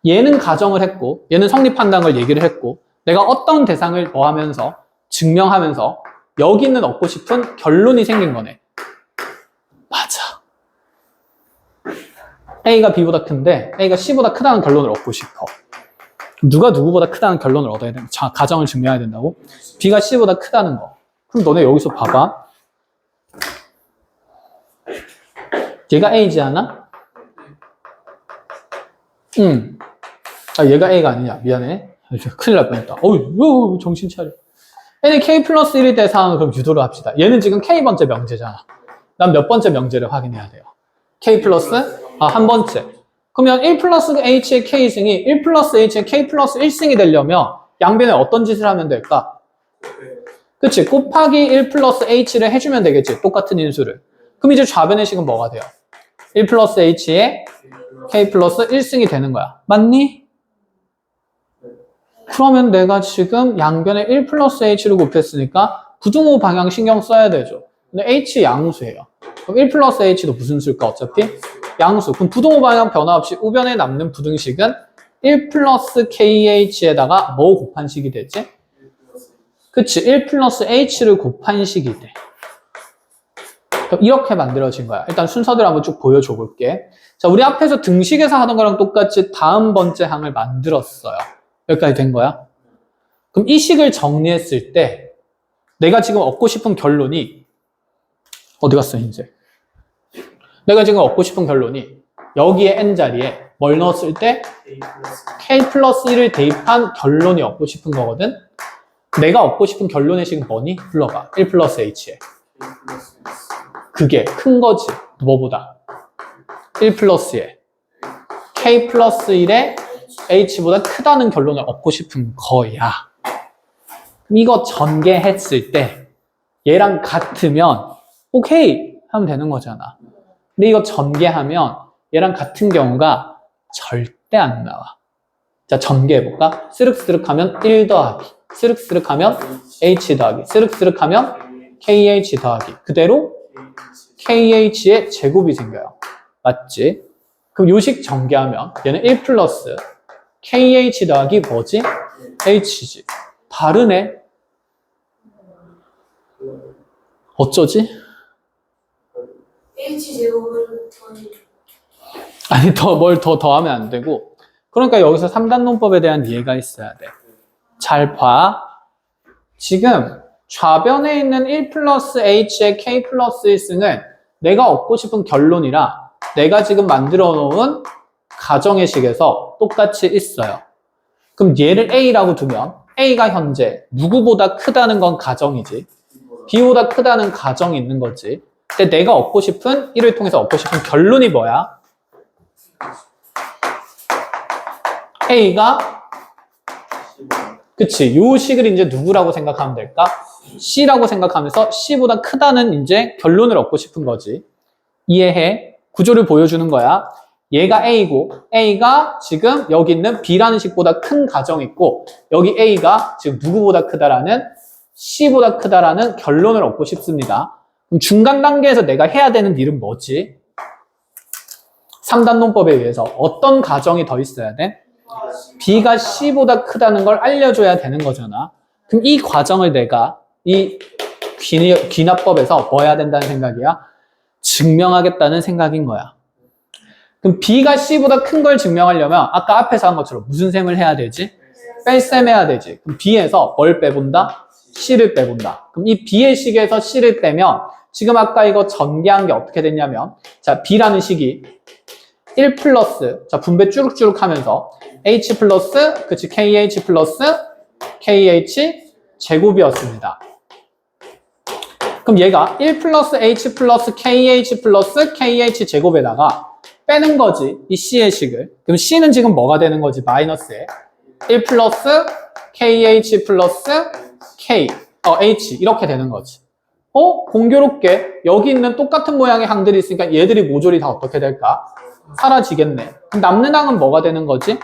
얘는 가정을 했고 얘는 성립한다는 걸 얘기를 했고 내가 어떤 대상을 뭐 하면서 증명하면서 여기는 얻고 싶은 결론이 생긴 거네. 맞아. A가 B보다 큰데 A가 C보다 크다는 결론을 얻고 싶어. 누가 누구보다 크다는 결론을 얻어야 되는 자, 가정을 증명해야 된다고? B가 C보다 크다는 거. 그럼 너네 여기서 봐봐. 얘가 A지 않아? 얘가 A가 아니냐. 미안해. 큰일 날 뻔했다. 어우, 정신 차려. n이 k 플러스 1일 때 상황을 그럼 유도를 합시다. 얘는 지금 k번째 명제잖아. 난 몇 번째 명제를 확인해야 돼요? k 플러스 한 번째. 그러면 1 플러스 h의 k승이 1 플러스 h의 k 플러스 1승이 되려면 양변에 어떤 짓을 하면 될까? 그치? 곱하기 1 플러스 h를 해주면 되겠지. 똑같은 인수를. 그럼 이제 좌변의 식은 뭐가 돼요? 1 플러스 h의 k 플러스 1승이 되는 거야. 맞니? 그러면 내가 지금 양변에 1 플러스 h를 곱했으니까 부등호 방향 신경 써야 되죠. 근데 h 양수예요. 그럼 1 플러스 h도 무슨 수일까 어차피? 양수. 그럼 부등호 방향 변화 없이 우변에 남는 부등식은 1 플러스 kh에다가 뭐 곱한 식이 되지? 그치? 1 플러스 h를 곱한 식이 돼. 그럼 이렇게 만들어진 거야. 일단 순서대로 한번 쭉 보여줘 볼게. 자, 우리 앞에서 등식에서 하던 거랑 똑같이 다음 번째 항을 만들었어요. 여기까지 된 거야? 그럼 이 식을 정리했을 때 내가 지금 얻고 싶은 결론이 어디 갔어 이제? 내가 지금 얻고 싶은 결론이 여기에 n자리에 뭘 넣었을 때 k 플러스 1을 대입한 결론이 얻고 싶은 거거든? 내가 얻고 싶은 결론의 식은 뭐니? 불러봐. 1 플러스 h에. 그게 큰 거지. 뭐보다? 1 플러스에 k 플러스 1에 h보다 크다는 결론을 얻고 싶은 거야. 이거 전개했을 때 얘랑 같으면 오케이 하면 되는 거잖아. 근데 이거 전개하면 얘랑 같은 경우가 절대 안 나와. 자, 전개해볼까? 스륵스륵 하면 1 더하기, 스륵스륵 하면 h 더하기, 스륵스륵 하면 kh 더하기. 그대로 kh의 제곱이 생겨요. 맞지? 그럼 요식 전개하면 얘는 1 플러스 kh 더하기 뭐지? h지. 다르네. 어쩌지? h제곱을 더해. 아니 뭘 더 더하면 안 되고 그러니까 여기서 3단 논법에 대한 이해가 있어야 돼. 잘 봐. 지금 좌변에 있는 1 플러스 h의 k 플러스 1승은 내가 얻고 싶은 결론이라 내가 지금 만들어 놓은 가정의 식에서 똑같이 있어요. 그럼 얘를 A라고 두면 A가 현재 누구보다 크다는 건 가정이지. B보다 크다는 가정이 있는 거지. 근데 내가 얻고 싶은, 이를 통해서 얻고 싶은 결론이 뭐야? A가 그치. 요 식을 이제 누구라고 생각하면 될까? C라고 생각하면서 C보다 크다는 이제 결론을 얻고 싶은 거지. 이해해? 구조를 보여주는 거야. 얘가 A고 A가 지금 여기 있는 B라는 식보다 큰 가정이 있고 여기 A가 지금 누구보다 크다라는 C보다 크다라는 결론을 얻고 싶습니다. 그럼 중간 단계에서 내가 해야 되는 일은 뭐지? 3단 논법에 의해서 어떤 가정이 더 있어야 돼? B가 C보다 크다는 걸 알려줘야 되는 거잖아. 그럼 이 과정을 내가 이 귀납법에서 뭐 해야 된다는 생각이야? 증명하겠다는 생각인 거야. 그럼 B가 C보다 큰 걸 증명하려면 아까 앞에서 한 것처럼 무슨 셈을 해야 되지? 뺄셈 해야 되지. 그럼 B에서 뭘 빼본다? C를 빼본다. 그럼 이 B의 식에서 C를 빼면 지금 아까 이거 전개한 게 어떻게 됐냐면 자, B라는 식이 1 플러스, 자, 분배 쭈룩쭈룩 하면서 H 플러스, 그치, KH 플러스 KH 제곱이었습니다. 그럼 얘가 1 플러스 H 플러스 KH 플러스 KH 제곱에다가 빼는 거지, 이 C의 식을. 그럼 C는 지금 뭐가 되는 거지, 마이너스에. 1 플러스 KH 플러스 H, 이렇게 되는 거지. 공교롭게 여기 있는 똑같은 모양의 항들이 있으니까 얘들이 모조리 다 어떻게 될까? 사라지겠네. 그럼 남는 항은 뭐가 되는 거지?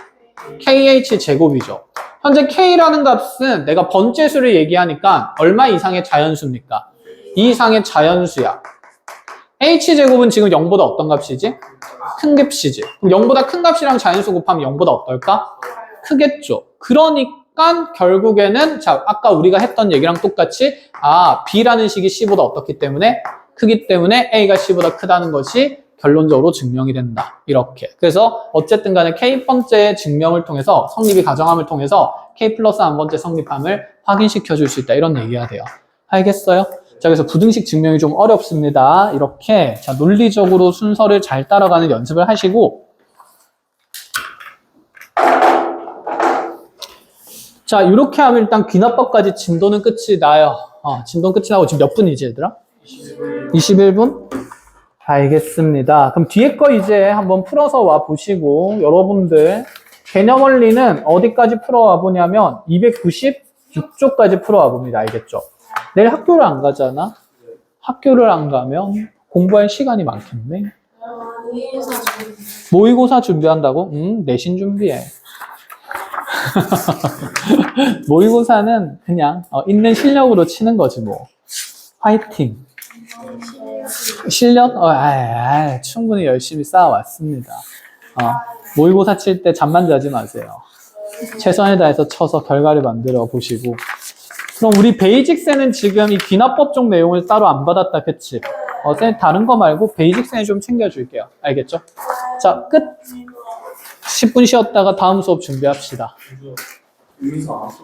KH 제곱이죠. 현재 K라는 값은 내가 번째수를 얘기하니까 얼마 이상의 자연수입니까? 2 이상의 자연수야. H제곱은 지금 0보다 어떤 값이지? 큰 값이지. 그럼 0보다 큰 값이랑 자연수 곱하면 0보다 어떨까? 크겠죠. 그러니까 결국에는 자, 아까 우리가 했던 얘기랑 똑같이 B라는 식이 C보다 어떻기 때문에? 크기 때문에 A가 C보다 크다는 것이 결론적으로 증명이 된다. 이렇게. 그래서 어쨌든 간에 K번째 증명을 통해서 성립이 가정함을 통해서 K 플러스 한 번째 성립함을 확인시켜 줄 수 있다. 이런 얘기가 돼요. 알겠어요? 자, 그래서 부등식 증명이 좀 어렵습니다. 이렇게 자, 논리적으로 순서를 잘 따라가는 연습을 하시고 자, 이렇게 하면 일단 귀납법까지 진도는 끝이 나요. 진도는 끝이 나고 지금 몇 분이지, 얘들아? 21분? 알겠습니다. 그럼 뒤에 거 이제 한번 풀어서 와 보시고 여러분들 개념 원리는 어디까지 풀어와 보냐면 296쪽까지 풀어와 봅니다. 알겠죠? 내일 학교를 안 가잖아? 학교를 안 가면 공부할 시간이 많겠네. 모의고사 준비한다고? 내신 준비해. 모의고사는 그냥 있는 실력으로 치는 거지 뭐. 화이팅. 실력? 충분히 열심히 쌓아왔습니다. 모의고사 칠 때 잠만 자지 마세요. 최선을 다해서 쳐서 결과를 만들어 보시고. 그럼 우리 베이직세는 지금 이 귀납법 쪽 내용을 따로 안 받았다, 그치? 쌤 다른 거 말고 베이직세는 좀 챙겨줄게요. 알겠죠? 자, 끝! 10분 쉬었다가 다음 수업 준비합시다. 여기서 안 왔어.